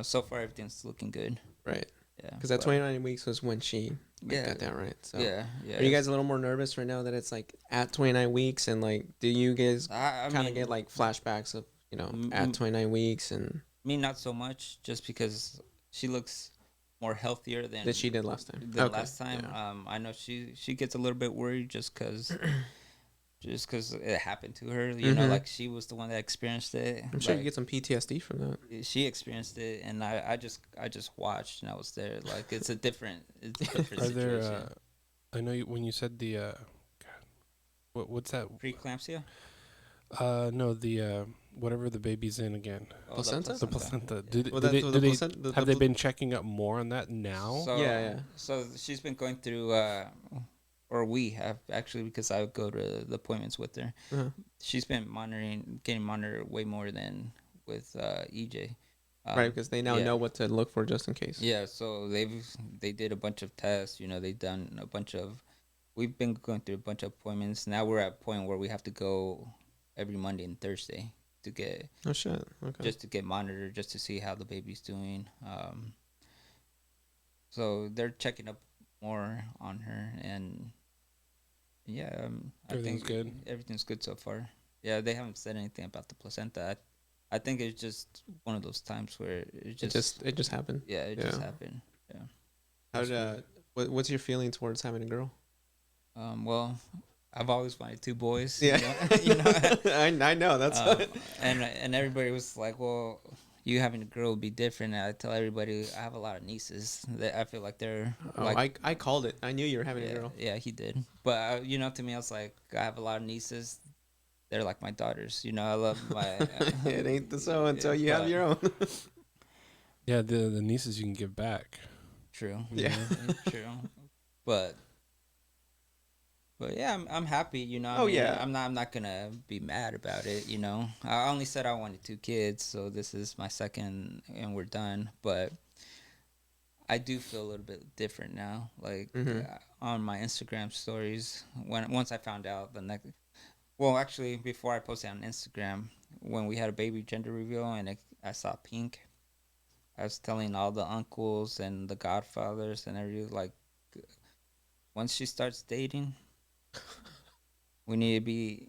so far everything's looking good. Right. Yeah. Because at 29 weeks was when she got that right. So Yeah. are you guys a little more nervous right now that it's like at 29 weeks and like do you guys I kind of mean, get like flashbacks of at 29 weeks and me not so much, just because she looks more healthier than that she did last time? last time. Yeah. I know she gets a little bit worried just because it happened to her. Like she was the one that experienced it. I'm sure like, you get some PTSD from that. she experienced it, and I just watched and I was there. Like it's a different Are situation. there? I know when you said the what's that? Preeclampsia? No, the whatever the baby's in again. Oh, Placenta? The placenta. Do Well, they, that's- do the they placenta- have they been checking up more on that now? So, Yeah. So she's been going through, or we have actually, because I would go to the appointments with her. Uh-huh. She's been getting monitored way more than with EJ. Right, because they now yeah. know what to look for just in case. Yeah, so they did a bunch of tests. They've done a bunch of. We've been going through a bunch of appointments. Now we're at a point where we have to go every Monday and Thursday to get Oh shit. Okay. just to get monitored, just to see how the baby's doing. So they're checking up more on her, and yeah, I Everything's think good. Everything's good so far. Yeah, they haven't said anything about the placenta. I think it's just one of those times where it just happened. yeah, it just happened. Yeah. How did what's your feeling towards having a girl? Well, I've always wanted 2 boys. Yeah. I know that's and everybody was like, well, you having a girl would be different. And I tell everybody I have a lot of nieces that I feel like they're I called it. I knew you were having a girl. Yeah, he did. But to me, I was like, I have a lot of nieces. They're like my daughters. I love my. It ain't so until you have your own. Yeah, the nieces you can give back. True. Yeah. True. But yeah, I'm happy. Yeah. I'm not gonna be mad about it. I only said I wanted 2 kids, so this is my second, and we're done. But I do feel a little bit different now. Like on my Instagram stories, once I found out the next. Well, actually, before I posted on Instagram, when we had a baby gender reveal and I saw pink, I was telling all the uncles and the godfathers and everything, like, once she starts dating, we need to be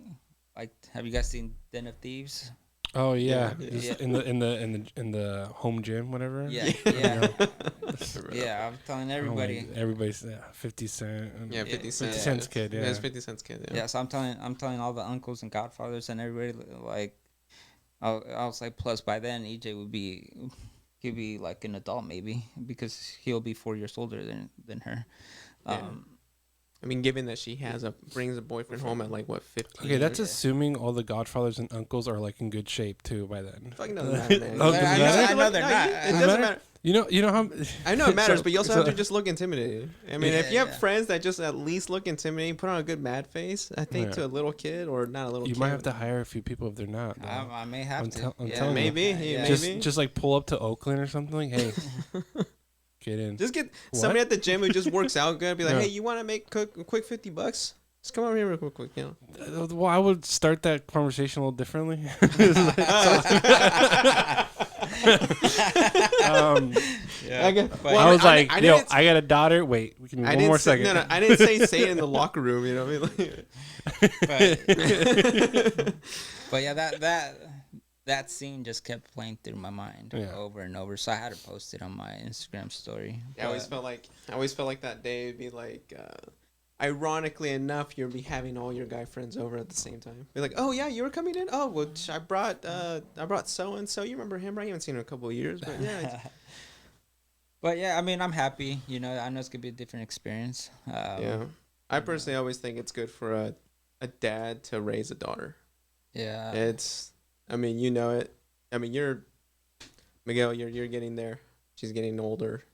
like. Have you guys seen Den of Thieves? Oh yeah, Yeah. Just in the home gym, whatever. Yeah. I'm telling everybody. Everybody's 50 Cent. Yeah, 50 cents. 50 Cent's kid. Yeah. It's 50 cents kid. Yeah, so I'm telling all the uncles and godfathers and everybody, like, I was like, plus by then EJ he'd be like an adult maybe, because he'll be 4 years older than her. Yeah. I mean, given that she brings a boyfriend home at like what 15. Okay, that's assuming all the godfathers and uncles are like in good shape too by then. Fucking doesn't matter, man. Oh, does it matter? I know they're not. It doesn't matter. You know how I know it matters, So- but you also so- have to just look intimidated. I mean, if you have Yeah. friends that just at least look intimidating, put on a good mad face, I think Yeah. to a little kid or not a little you kid. might have to hire a few people if they're not. though. I may have to. I'm Yeah. telling you. Maybe. Yeah. Maybe. Just like pull up to Oakland or something. Hey, get in. Just get What? somebody at the gym who just works out good. Be like, Yeah. hey, you want to make a quick $50? Just come over here real quick, Well, I would start that conversation a little differently. Yeah. Okay. But- I was like, I yo, didn't- I got a daughter. Wait, we can I one didn't more say, second. No, I didn't say it in the locker room. You know what I mean? But yeah, that scene just kept playing through my mind over and over. So I had to post it on my Instagram story. I always felt like that day would be like ironically enough, you'll be having all your guy friends over at the same time. Be like, oh yeah, you were coming in. Oh well, I brought so and so. You remember him, right? You haven't seen him in a couple of years, but yeah. But yeah, I mean, I'm happy. You know, I know it's gonna be a different experience. Yeah, I personally always think it's good for a dad to raise a daughter. Yeah. I mean, you know it. I mean, Miguel, you're getting there. She's getting older.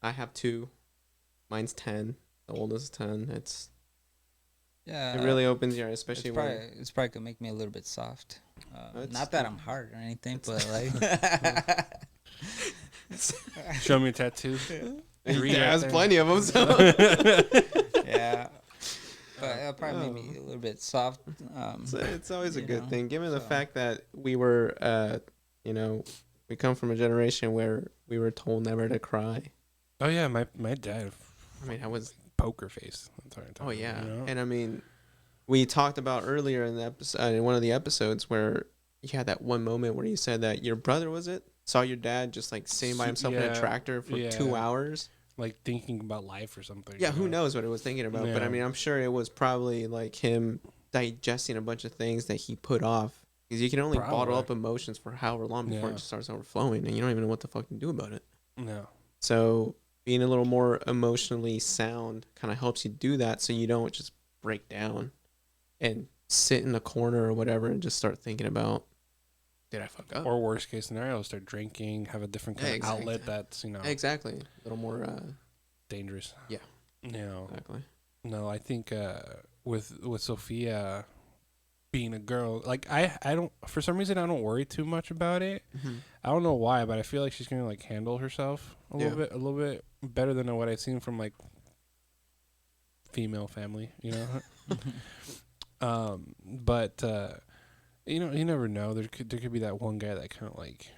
I have 2. Mine's 10. The oldest is 10. Yeah. It really opens your eyes, especially it's probably gonna make me a little bit soft. Not that I'm hard or anything, but like. Show me a tattoo. He has plenty of them. So. Yeah. But it'll probably make me a little bit soft. So it's always a good thing, given the fact that we were, we come from a generation where we were told never to cry. Oh yeah, my dad. I mean, I was poker face. Oh yeah, you know? and I mean, we talked about earlier in the episode, in one of the episodes, where you had that one moment where you said that your brother saw your dad just like sitting by himself in a tractor for 2 hours. Like thinking about life or something. Yeah, who knows what it was thinking about. Yeah. But I mean, I'm sure it was probably like him digesting a bunch of things that he put off. Because you can only bottle up emotions for however long before it just starts overflowing. And you don't even know what the fuck to do about it. No. So being a little more emotionally sound kind of helps you do that so you don't just break down and sit in a corner or whatever and just start thinking about, did I fuck up? Or worst case scenario, start drinking, have a different kind of outlet that's, Exactly. A little more dangerous. Yeah. Exactly. No, I think with Sophia being a girl, like I don't, for some reason I don't worry too much about it. Mm-hmm. I don't know why, but I feel like she's gonna like handle herself a little bit better than what I've seen from like female family, but you never know. There could be that one guy that kind of like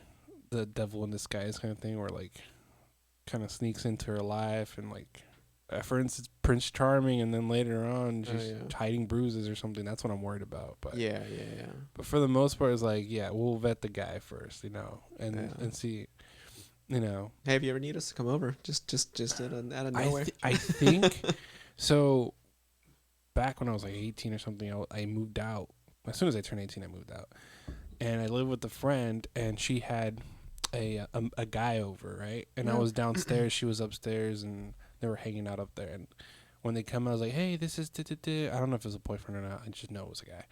the devil in disguise kind of thing, where like kind of sneaks into her life and like, for instance, Prince Charming, and then later on she's hiding bruises or something. That's what I'm worried about. But yeah. But for the most part, it's like we'll vet the guy first, and see, Hey, if you ever need us to come over, just out of nowhere. I think so. Back when I was like 18 or something, I moved out. As soon as I turned 18, I moved out, and I lived with a friend, and she had a guy over, right? And I was downstairs, she was upstairs, and they were hanging out up there. And when they come, I was like, "Hey, this is I don't know if it was a boyfriend or not. I just know it was a guy."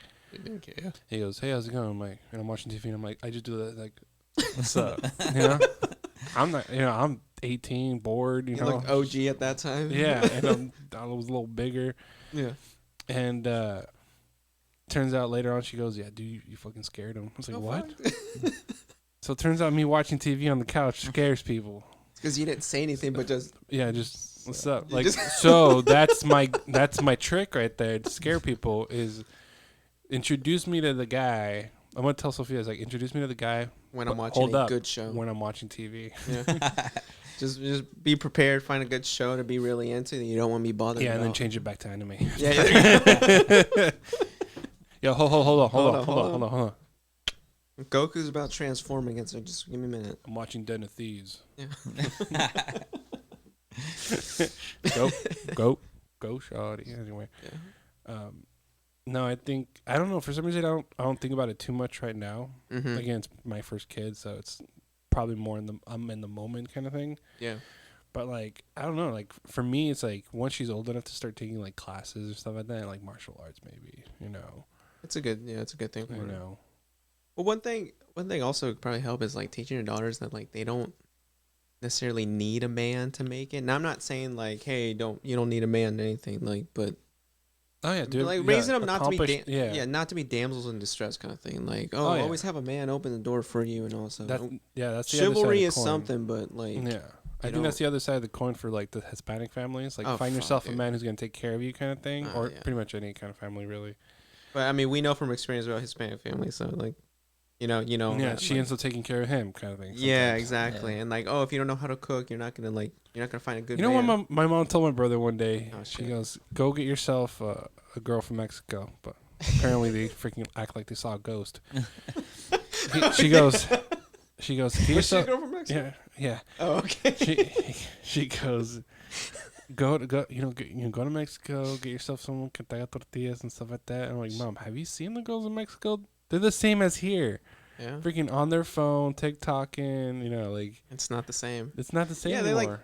Okay. He goes, "Hey, how's it going?" I'm like, and I'm watching TV, and I'm like, I just do that, like, "What's up?" I'm not, I'm 18, bored. You look OG at that time. Yeah, and I was a little bigger. Yeah. And turns out later on, she goes, "Yeah, dude, you fucking scared him." I was like, "What?" So it turns out me watching TV on the couch scares people. Because you didn't say anything, but just what's up? Like, so that's my trick right there to scare people is introduce me to the guy. I'm gonna tell Sophia, introduce me to the guy when I'm watching a good show. When I'm watching TV. Yeah. Just be prepared. Find a good show to be really into that you don't want to be bothered. Yeah, and then change it back to anime. Yeah. Yo, hold on. Goku's about transforming it, so just give me a minute. I'm watching Den of Thieves. Yeah. Go, shawty. Anyway, no, I don't know. For some reason, I don't think about it too much right now. Mm-hmm. Again, it's my first kid, so it's probably more I'm in the moment kind of thing. Yeah. But like, I don't know. Like for me, it's like once she's old enough to start taking like classes or stuff like that, like martial arts, maybe. It's a good thing for her. Well, one thing also would probably help is like teaching your daughters that like they don't necessarily need a man to make it. And I'm not saying like, hey, you don't need a man or anything, like, but oh yeah, dude, like raising them not to be not to be damsels in distress kind of thing. Like, always have a man open the door for you and also that's the chivalry other side is something, but like I think that's the other side of the coin for like the Hispanic families. Like find yourself a man who's gonna take care of you kind of thing, or pretty much any kind of family really. But I mean, we know from experience about Hispanic families, so like. Yeah, she ends up taking care of him, kind of thing. Sometimes. Yeah, exactly. Yeah. And like, if you don't know how to cook, you're not gonna find a good. You know what my mom told my brother one day? She goes, "Go get yourself a girl from Mexico." But apparently they freaking act like they saw a ghost. She goes, "Get yourself." A girl from Mexico? Yeah. Oh, okay. She goes, go to go, go to Mexico, get yourself some tortilla tortillas and stuff like that. And I'm like, Mom, have you seen the girls in Mexico? They're the same as here. Yeah. Freaking on their phone, TikToking, like It's not the same. it's not the same Yeah, anymore.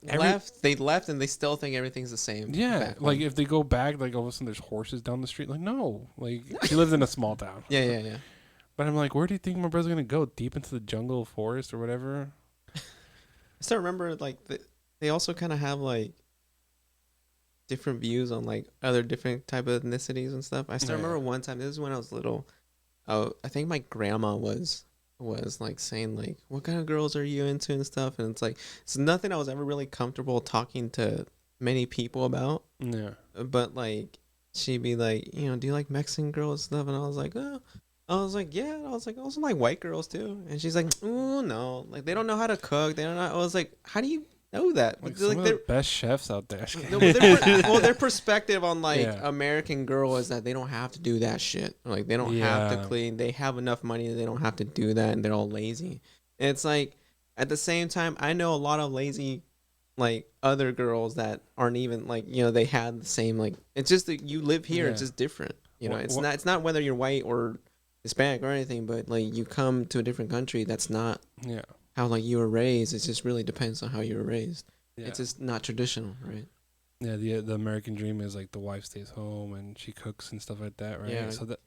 they left. They left and they still think everything's the same. Yeah, back like home. if they go back, like all of a sudden there's horses down the street. Like no, like she lives in a small town. Yeah. But I'm like, where do you think my brother's gonna go? Deep into the jungle, forest, or whatever? I still remember like they also kind of have like different views on like other different type of ethnicities and stuff. I still remember one time. This is when I was little. Oh, I think my grandma was like saying like, "What kind of girls are you into?" and stuff. And it's nothing I was ever really comfortable talking to many people about. Yeah. But like she'd be like, do you like Mexican girls and stuff? And I was like, oh. I was like, yeah. And I was like, I also like white girls too. And she's like, oh no, like they don't know how to cook. They don't know. I was like, how do you know that? Like But, some of the best chefs out there. their perspective on like Yeah. American girl is that they don't have to do that shit. Like they don't have to Yeah. clean. They have enough money that they don't have to do that, and they're all lazy. And it's like at the same time, I know a lot of lazy like other girls that aren't even like they had the same like. It's just that you live here. It's Yeah. just different. It's What- not whether you're white or Hispanic or anything, but like you come to a different country. That's not Yeah. how like you were raised. It just really depends on how you were raised. Yeah. It's just not traditional, right? Yeah, the American dream is like the wife stays home and she cooks and stuff like that, right? Yeah. So that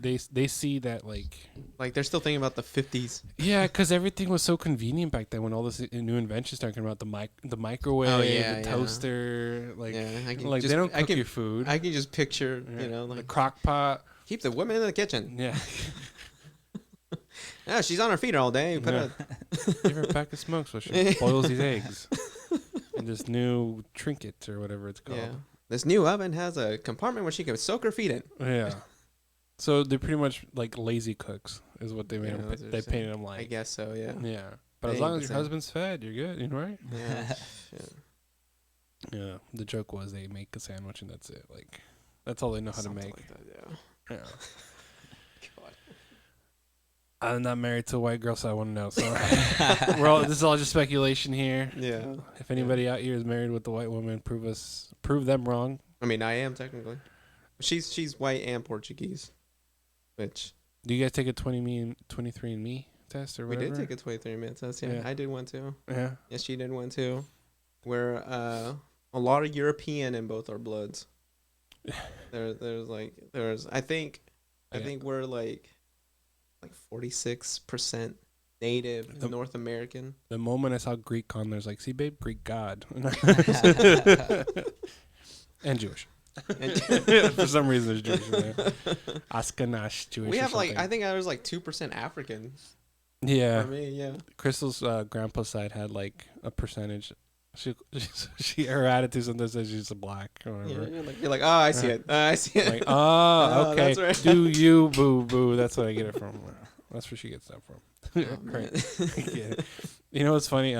they see that Like they're still thinking about the 50s. yeah, because everything was so convenient back then when all this new inventions talking about the microwave, the toaster, like I can like just, they don't I cook can, your food. I can just picture, the like crock pot. keep the women in the kitchen. Yeah, Yeah, she's on her feet all day. Yeah. Give her a pack of smokes while she boils these eggs. And this new trinket or whatever it's called. Yeah. This new oven has a compartment where she can soak her feet in. Yeah. So they're pretty much like lazy cooks, is what they made Yeah, them. that's what They they're saying. painted them like. I guess so, yeah. Yeah. But They as long ain't as the your same. husband's fed, you're good. You know, right? Yeah. Shit. Yeah. The joke was they make a sandwich and that's it. Like, that's all they know how to Something make. like that, yeah. Yeah. God. I'm not married to a white girl, so I want to know. So this is all just speculation here. Yeah. If anybody out here is married with a white woman, prove them wrong. I mean, I am technically. She's white and Portuguese. Which Do you guys take a 23andMe test or we whatever? did take a 23-minute test. Yeah, Yeah. I did one too. Yeah. Yes, she did one too. We're a lot of European in both our bloods. There's I think we're like 46% native North American. The moment I saw Greek on there, I was like, see, babe, Greek god. And Jewish. For some reason, there's Jewish in there. Ashkenazi Jewish. We or have like something. I think there's like 2% African. Yeah. For me, yeah. Crystal's grandpa's side had like a percentage. Her attitude sometimes says she's a black or whatever. Yeah, you're like, oh, I see it. I see it. Like, oh, okay. That's right. Do you, boo, boo. That's what I get it from. That's where she gets that from. Oh, Right. man. Yeah. You know what's funny?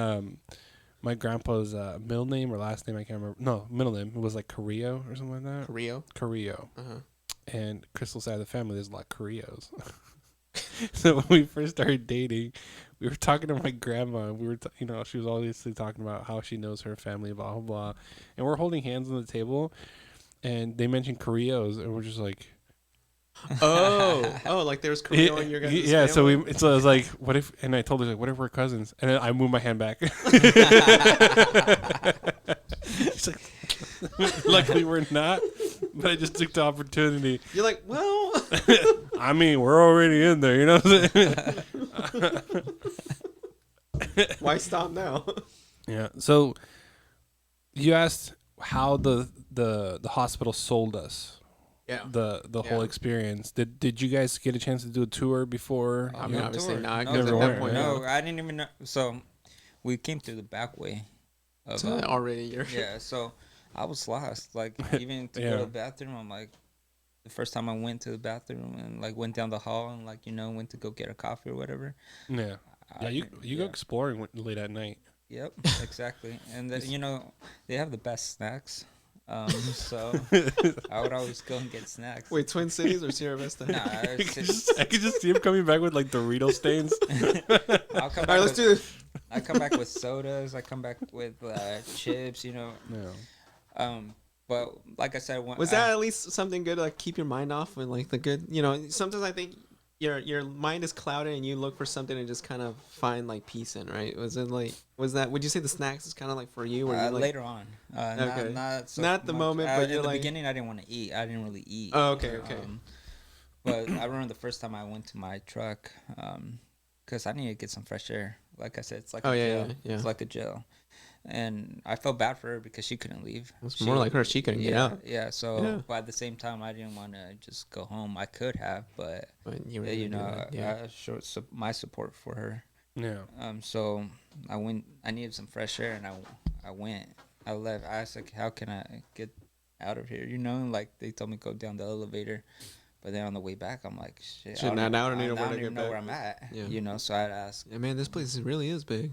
My grandpa's middle name or last name, I can't remember. No, middle name. It was like Carrillo or something like that. Carrillo. Uh-huh. And Crystal's side of the family, there's a lot of Carrillos. So when we first started dating, we were talking to my grandma. And we were, she was obviously talking about how she knows her family, blah, blah, blah. And we're holding hands on the table. And they mentioned Carrillos. And we're just like... Oh, like there's Carrillo in your guys' yeah, family? so I was like, what if, and I told her, like, what if we're cousins? And then I moved my hand back. She's like, luckily we're not, but I just took the opportunity. You're like, well, I mean, we're already in there, you know what I'm saying? why stop now? Yeah. So you asked how the hospital sold us Yeah. the whole experience. Did you guys get a chance to do a tour before? I mean, obviously not. No, 'Cause never at went, that point, right? No, I didn't even know. So we came through the back way. Of, so already you're. yeah, so I was lost. Like even to Yeah. go to the bathroom, I'm like, the first time I went to the bathroom and like went down the hall and like went to go get a coffee or whatever. Yeah. Yeah, you go exploring late at night. Yep, exactly. And they have the best snacks. So I would always go and get snacks. Wait, Twin Cities or Sierra Vista? Nah, I could just see him coming back with like Dorito stains. I'll come All right, back let's do this. I come back with sodas. I come back with chips. No. But like I said, Was that at least something good to like keep your mind off with like the good? You know, sometimes I think your mind is clouded and you look for something to just kind of find like peace in, right? Would you say the snacks is kind of like for you? Or you like, later on? Okay. Not the much. moment, but in you're the like beginning, I didn't want to eat. I didn't really eat. Oh, okay. But I remember the first time I went to my truck, because I needed to get some fresh air. Like I said, it's like jail. Yeah. It's like a jail. And I felt bad for her because she couldn't leave. It's more like her. She couldn't get out. Yeah. So, but at the same time, I didn't want to just go home. I could have, but I showed my support for her. Yeah. So I went. I needed some fresh air, and I went. I left. I asked like, how can I get out of here? And like they told me go down the elevator. But then on the way back, I'm like, shit. I don't know know where I'm at. Yeah. So I'd ask. Yeah, man, this place really is big.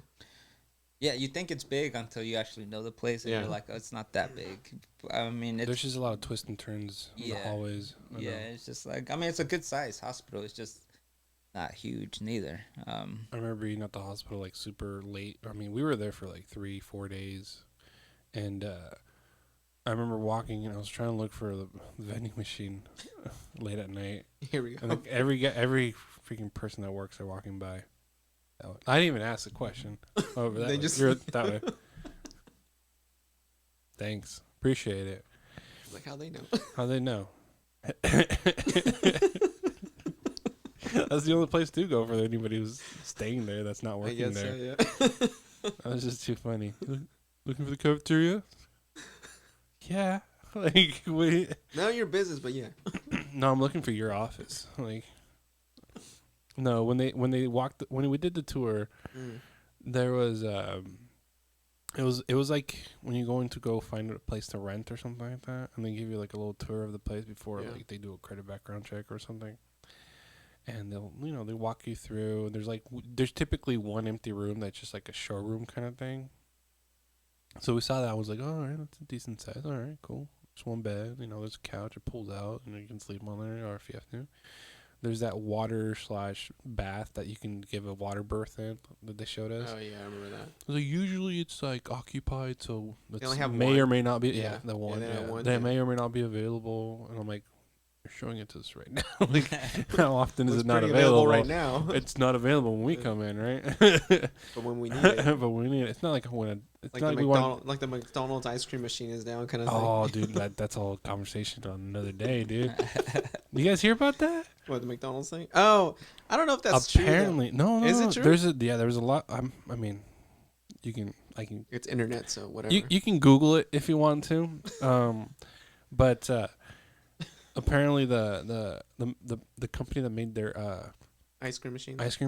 Yeah, you think it's big until you actually know the place, and you're like, oh, it's not that big. I mean, there's just a lot of twists and turns in the hallways. It's just like, I mean, it's a good sized hospital. It's just not huge neither. I remember being at the hospital like super late. I mean, we were there for like 3-4 days, and I remember walking and I was trying to look for the vending machine late at night. Here we go. And like every freaking person that works there walking by. I didn't even ask the question. Over that They way. just You're that way. Thanks, appreciate it. Like how they know? How they know? That's the only place to go for anybody who's staying there that's not working there. So, yeah. That was just too funny. Looking for the cafeteria? Yeah. Like, wait. None of your business, but yeah. No, I'm looking for your office. Like, no, when we did the tour, there was it was like when you're going to go find a place to rent or something like that, and they give you like a little tour of the place before like they do a credit background check or something. And they'll they walk you through. There's typically one empty room that's just like a showroom kind of thing. So we saw that. I was like, oh, all right, that's a decent size. All right, cool. Just one bed. There's a couch. It pulls out, and you can sleep on there, or if you have to. There's that water/bath that you can give a water birth in that they showed us. Oh yeah, I remember that. So usually it's like occupied, so they only have may one. or may not be. Yeah, the one. One, they may or may not be available, and I'm like, you're showing it to us right now. Like, how often is it not available right now? It's not available when we come in, right? But when we need it. But when we need it, it's not like when it's like not like the McDonald's ice cream machine is down, kind of thing. Oh, dude, that's all conversation on another day, dude. You guys hear about that? What, the McDonald's thing? Oh, I don't know if that's apparently true. No. Is it true? There's a lot. I mean, I can. It's internet, so whatever. You can Google it if you want to. But apparently the company that made their ice cream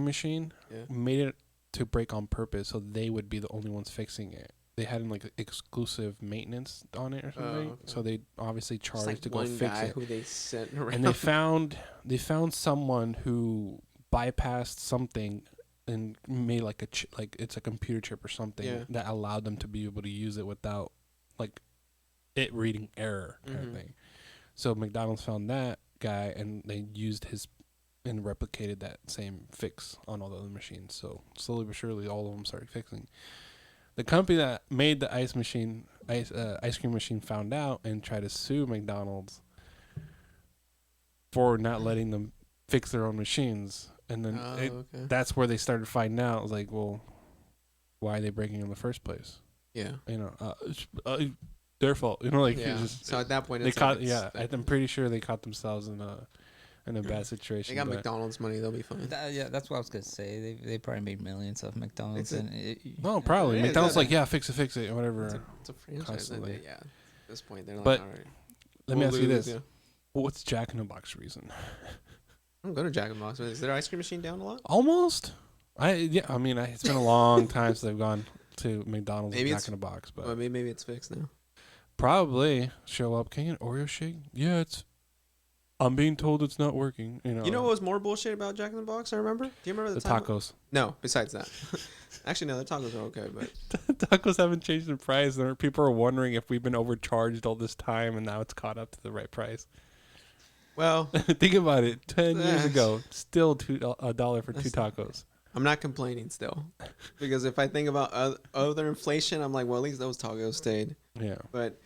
machine made it to break on purpose, so they would be the only ones fixing it. They had like exclusive maintenance on it or something, so they obviously charged to go fix it. Who they sent around. And they found someone who bypassed something and made like it's a computer chip or something that allowed them to be able to use it without like it reading error kind of thing. So McDonald's found that guy and they used his and replicated that same fix on all the other machines. So slowly but surely, all of them started fixing. The company that made the ice cream machine found out and tried to sue McDonald's for not letting them fix their own machines. And then that's where they started finding out. It was like, well, why are they breaking in the first place? Yeah. It's their fault. So at that point, they caught. I'm pretty sure they caught themselves in a bad situation. They got McDonald's money; they'll be fine. That's what I was gonna say. They probably made millions of McDonald's. Probably McDonald's fix it, whatever. It's a franchise. Constantly. At this point, they're like, but all right. Let me ask you this: what's Jack in the Box reason? I don't go to Jack in the Box. Is their ice cream machine down a lot? Almost. It's been a long time since I've gone to McDonald's and Jack in the Box, but maybe it's fixed now. Probably show up. Can you get an Oreo shake? Yeah, I'm being told it's not working. You know what was more bullshit about Jack in the Box? I remember. Do you remember the tacos? No, besides that, Actually, no, the tacos are okay, but Tacos haven't changed in price. And people are wondering if we've been overcharged all this time, and now it's caught up to the right price. well, Think about it. 10 years ago, still $1 for two tacos. I'm not complaining still, because if I think about other inflation, I'm like, well, at least those tacos stayed. Yeah. But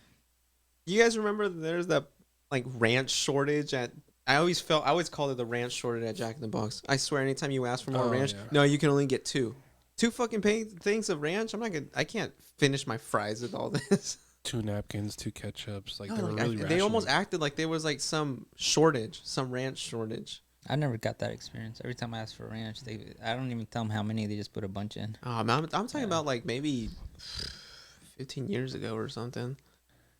you guys remember there's that like ranch shortage at? I always called it the ranch shortage at Jack in the Box. I swear, anytime you ask for more ranch, yeah. no, you can only get two fucking things of ranch. I can't finish my fries with all this. 2 napkins, 2 ketchups. Like, No, they were like, really they almost rationing. acted like there was like some shortage, some ranch shortage. I never got that experience. Every time I ask for ranch, I don't even tell them how many. They just put a bunch in. I'm talking about like maybe 15 years ago or something.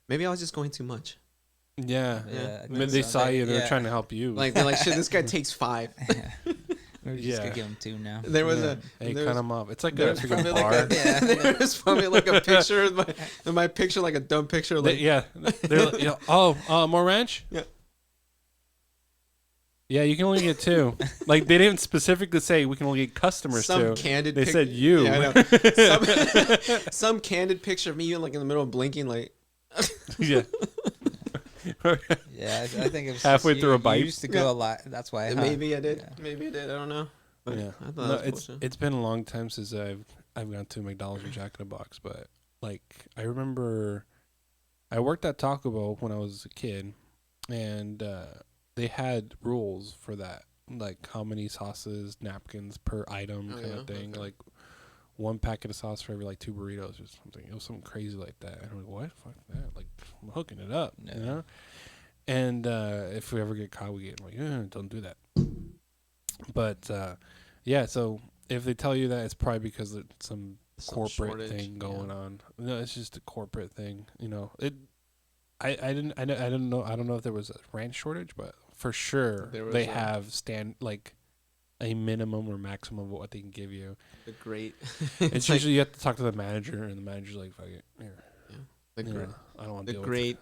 Maybe I was just going too much. Yeah. Yeah, I I mean, think they so. saw you and they're Yeah. trying to help you. Like they're like, shit, this guy takes 5. We're just Yeah. gonna give them 2 now. There was Yeah. Hey, there cut was- them up. It's like a there's freaking probably bar. like there was probably like a picture of my picture, like a dumb picture. Like, Yeah. They're like, more ranch? Yeah. Yeah, you can only get 2. Like, they didn't specifically say we can only get customers some 2. candid. They said you. Yeah, I know. some candid picture of me like in the middle of blinking, like. Yeah. Yeah, I think it was Halfway just through a you bite. used to go a lot. That's why. Huh? Maybe I did. Yeah. Maybe I did. I don't know. But Yeah. I thought No, that was bullshit. it's been a long time since I've gone to McDonald's or Jack in the Box, but like I remember I worked at Taco Bell when I was a kid, and they had rules for that, like how many sauces, napkins per item, Oh, kind yeah? of thing. Okay. Like 1 packet of sauce for every like 2 burritos or something. It was something crazy like that. And I'm like, what? Fuck that! Like I'm hooking it up, Yeah. you know. And if we ever get caught, we get like, don't do that. But yeah, so if they tell you that, it's probably because it's some corporate shortage, thing going yeah. on. No, it's just a corporate thing. You know, I don't know if there was a ranch shortage, but for sure There was they a- have like a minimum or maximum of what they can give you. The great. It's like usually you have to talk to the manager, and the manager's like, "Fuck it, here, the you great. know, I don't want The to deal great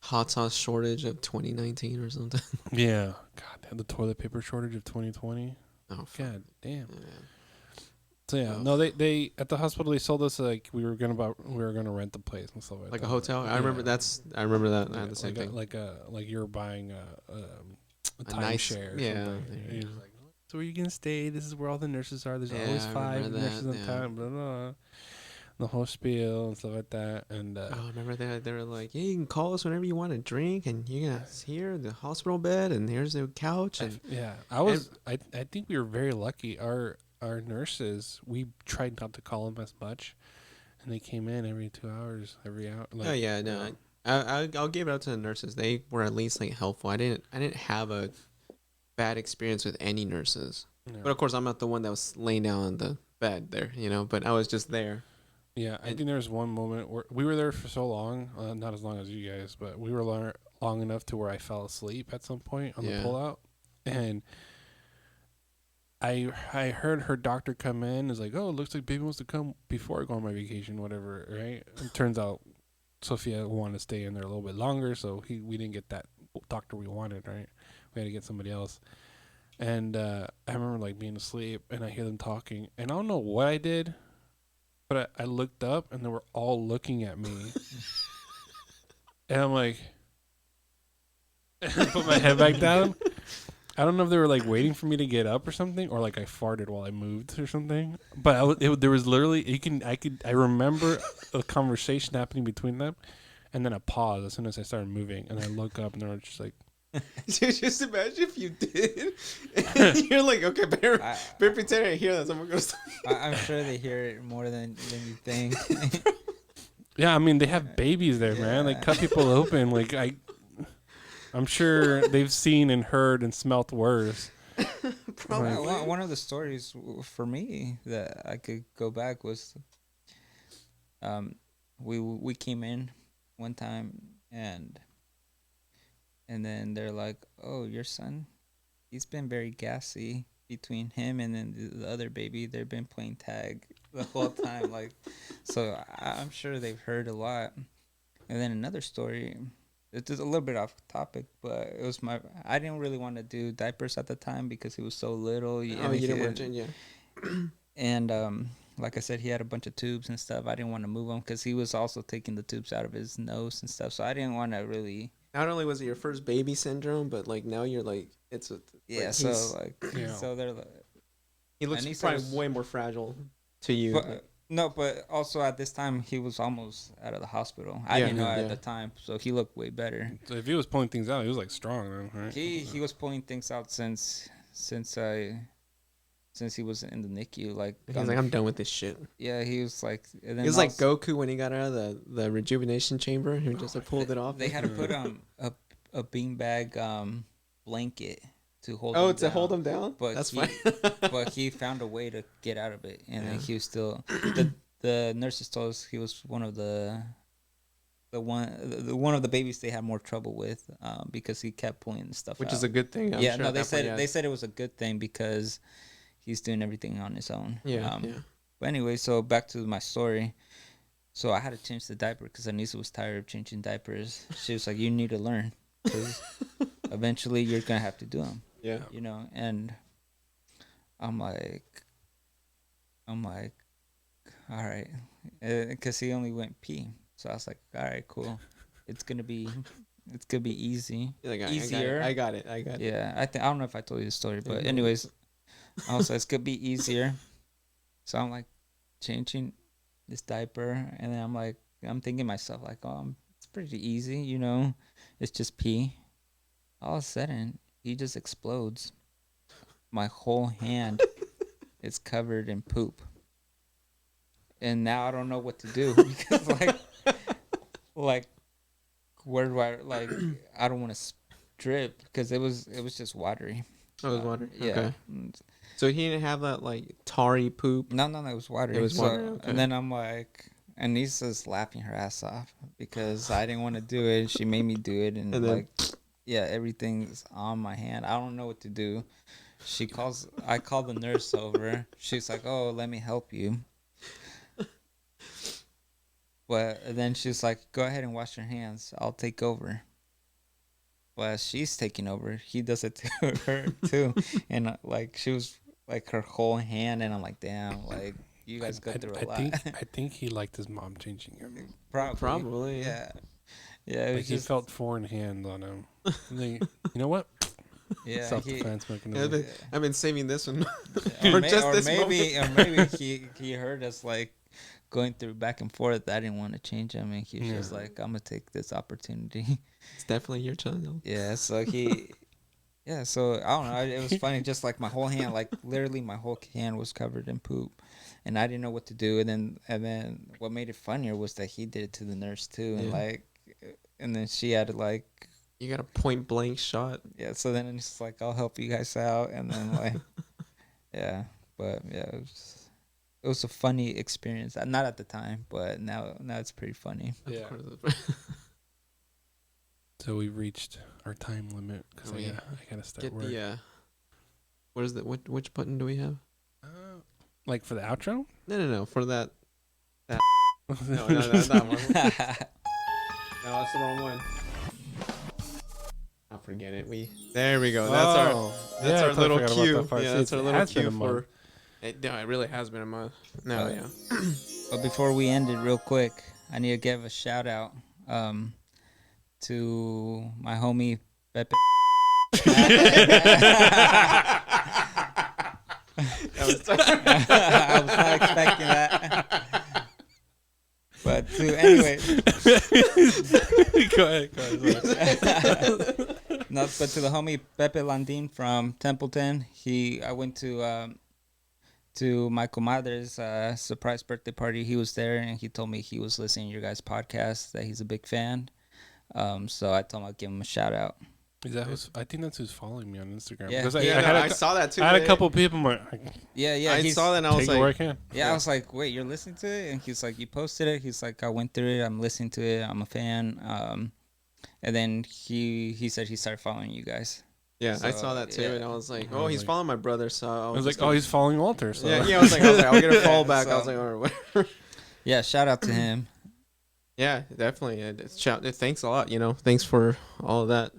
hot sauce shortage of 2019 or something. with it." Yeah, God, the toilet paper shortage of 2020. Oh, fuck. God damn. Yeah. So yeah, Oh. no, they at the hospital they sold us like we were gonna rent the place and stuff like Like that. a hotel. Yeah. I remember that. I Yeah, had the same thing. like you're buying a A nice- timeshare. yeah, something. there And you you're go. like, so where you can stay? This is where all the nurses are. There's Yeah, always I 5 remember nurses that, on yeah. time. Blah, blah. The whole spiel and stuff like that. And Oh, I remember they were like, yeah, you can call us whenever you want a drink, and you're gonna here the hospital bed, and here's the couch, and I think we were very lucky. Our nurses, we tried not to call them as much, and they came in every 2 hours, every hour. Like, oh yeah, no, I'll give it up to the nurses. They were at least like helpful. I didn't have a bad experience with any nurses, you know. but of course I'm not the one that was laying down on the bed there, But I was just there. Yeah, I think there was one moment where we were there for so long, not as long as you guys, but we were long enough to where I fell asleep at some point on Yeah. the pullout, and I heard her doctor come in. Is like, oh, it looks like baby wants to come before I go on my vacation, whatever, right? And turns out Sophia wanted to stay in there a little bit longer, so we didn't get that doctor we wanted, right? We had to get somebody else. And I remember like being asleep, and I hear them talking, and I don't know what I did. But I looked up, and they were all looking at me. And I'm like, put my head back down. I don't know if they were like waiting for me to get up or something, or like I farted while I moved or something. But there was literally I remember a conversation happening between them, and then a pause as soon as I started moving, and I look up, and they were just like, Just imagine if you did. And you're like, okay, better pretend I hear that. So I'm gonna stop. I'm sure they hear it more than you think. yeah, I mean they have babies there, man. They Yeah. cut people open. Like I'm sure they've seen and heard and smelt worse. Probably. One of the stories for me that I could go back was, we came in one time and then they're like, oh, your son, he's been very gassy. Between him and then the other baby, they've been playing tag the whole time. Like, so I'm sure they've heard a lot. And then another story, it's just a little bit off topic, but it was I didn't really want to do diapers at the time because he was so little. Oh, you didn't want to change, yeah. And like I said, he had a bunch of tubes and stuff. I didn't want to move him because he was also taking the tubes out of his nose and stuff. So I didn't want to really. Not only was it your first baby syndrome, but like now you're like it's a Yeah. like, So Yeah. so they're like. he looks and he probably says- way more fragile to you. But, no, but also at this time he was almost out of the hospital. I Yeah, didn't know yeah. at the time, so he looked way better. So if he was pulling things out, he was like strong, then, right? He was pulling things out since he was in the NICU. Like He's like, I'm done with this shit. yeah, he was like. And then He was like also- Goku when he got out of the rejuvenation chamber. He just like, pulled it off. They had to put a beanbag blanket to hold. Oh, him to down. hold him down. But That's he, fine. but he found a way to get out of it, and then Yeah. he was still. The nurses told us he was one of the one of the babies they had more trouble with because he kept pulling stuff Which out. is a good thing. I'm yeah, sure no, at they that point, said they said it was a good thing because he's doing everything on his own. yeah. But anyway, so back to my story. So I had to change the diaper because Anissa was tired of changing diapers. She was like, "You need to learn, because eventually you're gonna have to do them." Yeah. You know, and I'm like, all right, because he only went pee. So I was like, all right, cool. It's gonna be easy. Like, Easier. I got it. Yeah, I don't know if I told you the story, but anyways, also it's gonna be easier. So I'm like changing this diaper, and then I'm thinking to myself like, oh, it's pretty easy, you know, it's just pee. All of a sudden, he just explodes. My whole hand is covered in poop, and now I don't know what to do because like where do I don't want to drip because it was just watery. I was wondering. Yeah. Okay. So he didn't have that like tarry poop. No, it was watery. It was watery, okay. And then I'm like, and Anissa's laughing her ass off because I didn't want to do it. She made me do it, and And then- like, yeah, everything's on my hand. I don't know what to do. I call the nurse over. She's like, "Oh, let me help you." But then she's like, "Go ahead and wash your hands. I'll take over." Well, she's taking over. He does it to her too, and like she was like her whole hand, and I'm like, "Damn, like you guys go through a lot." I think he liked his mom changing him. Probably. Yeah. Yeah, it Like was he just, felt foreign hand on him. And then, you know what? yeah, Self-defense Yeah, mechanism. I've been saving this one. or, just this maybe he heard us like going through back and forth. I didn't want to change him, and he was just Yeah. like, "I'm gonna take this opportunity." It's definitely your child. Yeah, so so I don't know. It was funny, just like my whole hand, like literally my whole hand was covered in poop, and I didn't know what to do. And then what made it funnier was that he did it to the nurse too, and Yeah. and then she had to like. You got a point blank shot. Yeah, so then it's like I'll help you guys out, and then like, yeah, but yeah, it was a funny experience. Not at the time, but now it's pretty funny. Yeah. Of course. So we reached our time limit because Oh, yeah. I gotta start Get work. the what is the which button do we have? Like for the outro? No, for that. No, that's not one. No, that's the wrong one. I'll forget it. There we go. That's our I totally little forgot about cue. that part. Yeah, See, that's our it little has been cue a month. for. It really has been a month. No, yeah. But before we end it, real quick, I need to give a shout out to my homie Pepe. I was not expecting that. But anyway. Go ahead. No, but to the homie Pepe Landin from Templeton, I went to my comadre's surprise birthday party. He was there, and he told me he was listening to your guys' podcast, that he's a big fan. So I told him I'd give him a shout out. Is that I think that's who's following me on Instagram. Yeah. Because I saw that too. I had a today. couple people. I'm like, Yeah. I saw that and I was take it where I like, can. Yeah, I was like, wait, you're listening to it? And he's like, you posted it? He's like, I went through it. I'm listening to it. I'm a fan. And then he said he started following you guys. yeah, I So, saw that too, yeah. and I was like, I oh, was he's like- following my brother, so I was like, oh, he's following Walter. So. yeah. I was like, I'll get a follow back. I so- was like, all right. Yeah, shout out to him. Yeah, definitely. Thanks a lot. Thanks for all of that.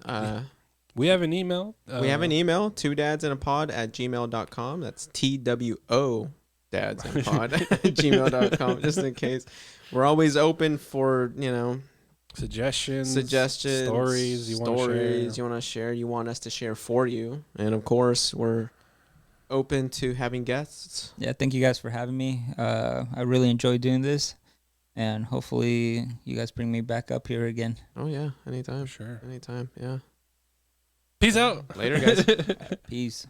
We have an email. We have an email, 2dadsandapod@gmail.com. That's TWO dadsandpod gmail.com, just in case. We're always open for, Suggestions, stories you want to share, you want us to share for you. And of course, we're open to having guests. Yeah, thank you guys for having me. I really enjoyed doing this, and hopefully you guys bring me back up here again. Oh yeah, anytime. Sure. Anytime, yeah. Peace out. Later, guys. Peace.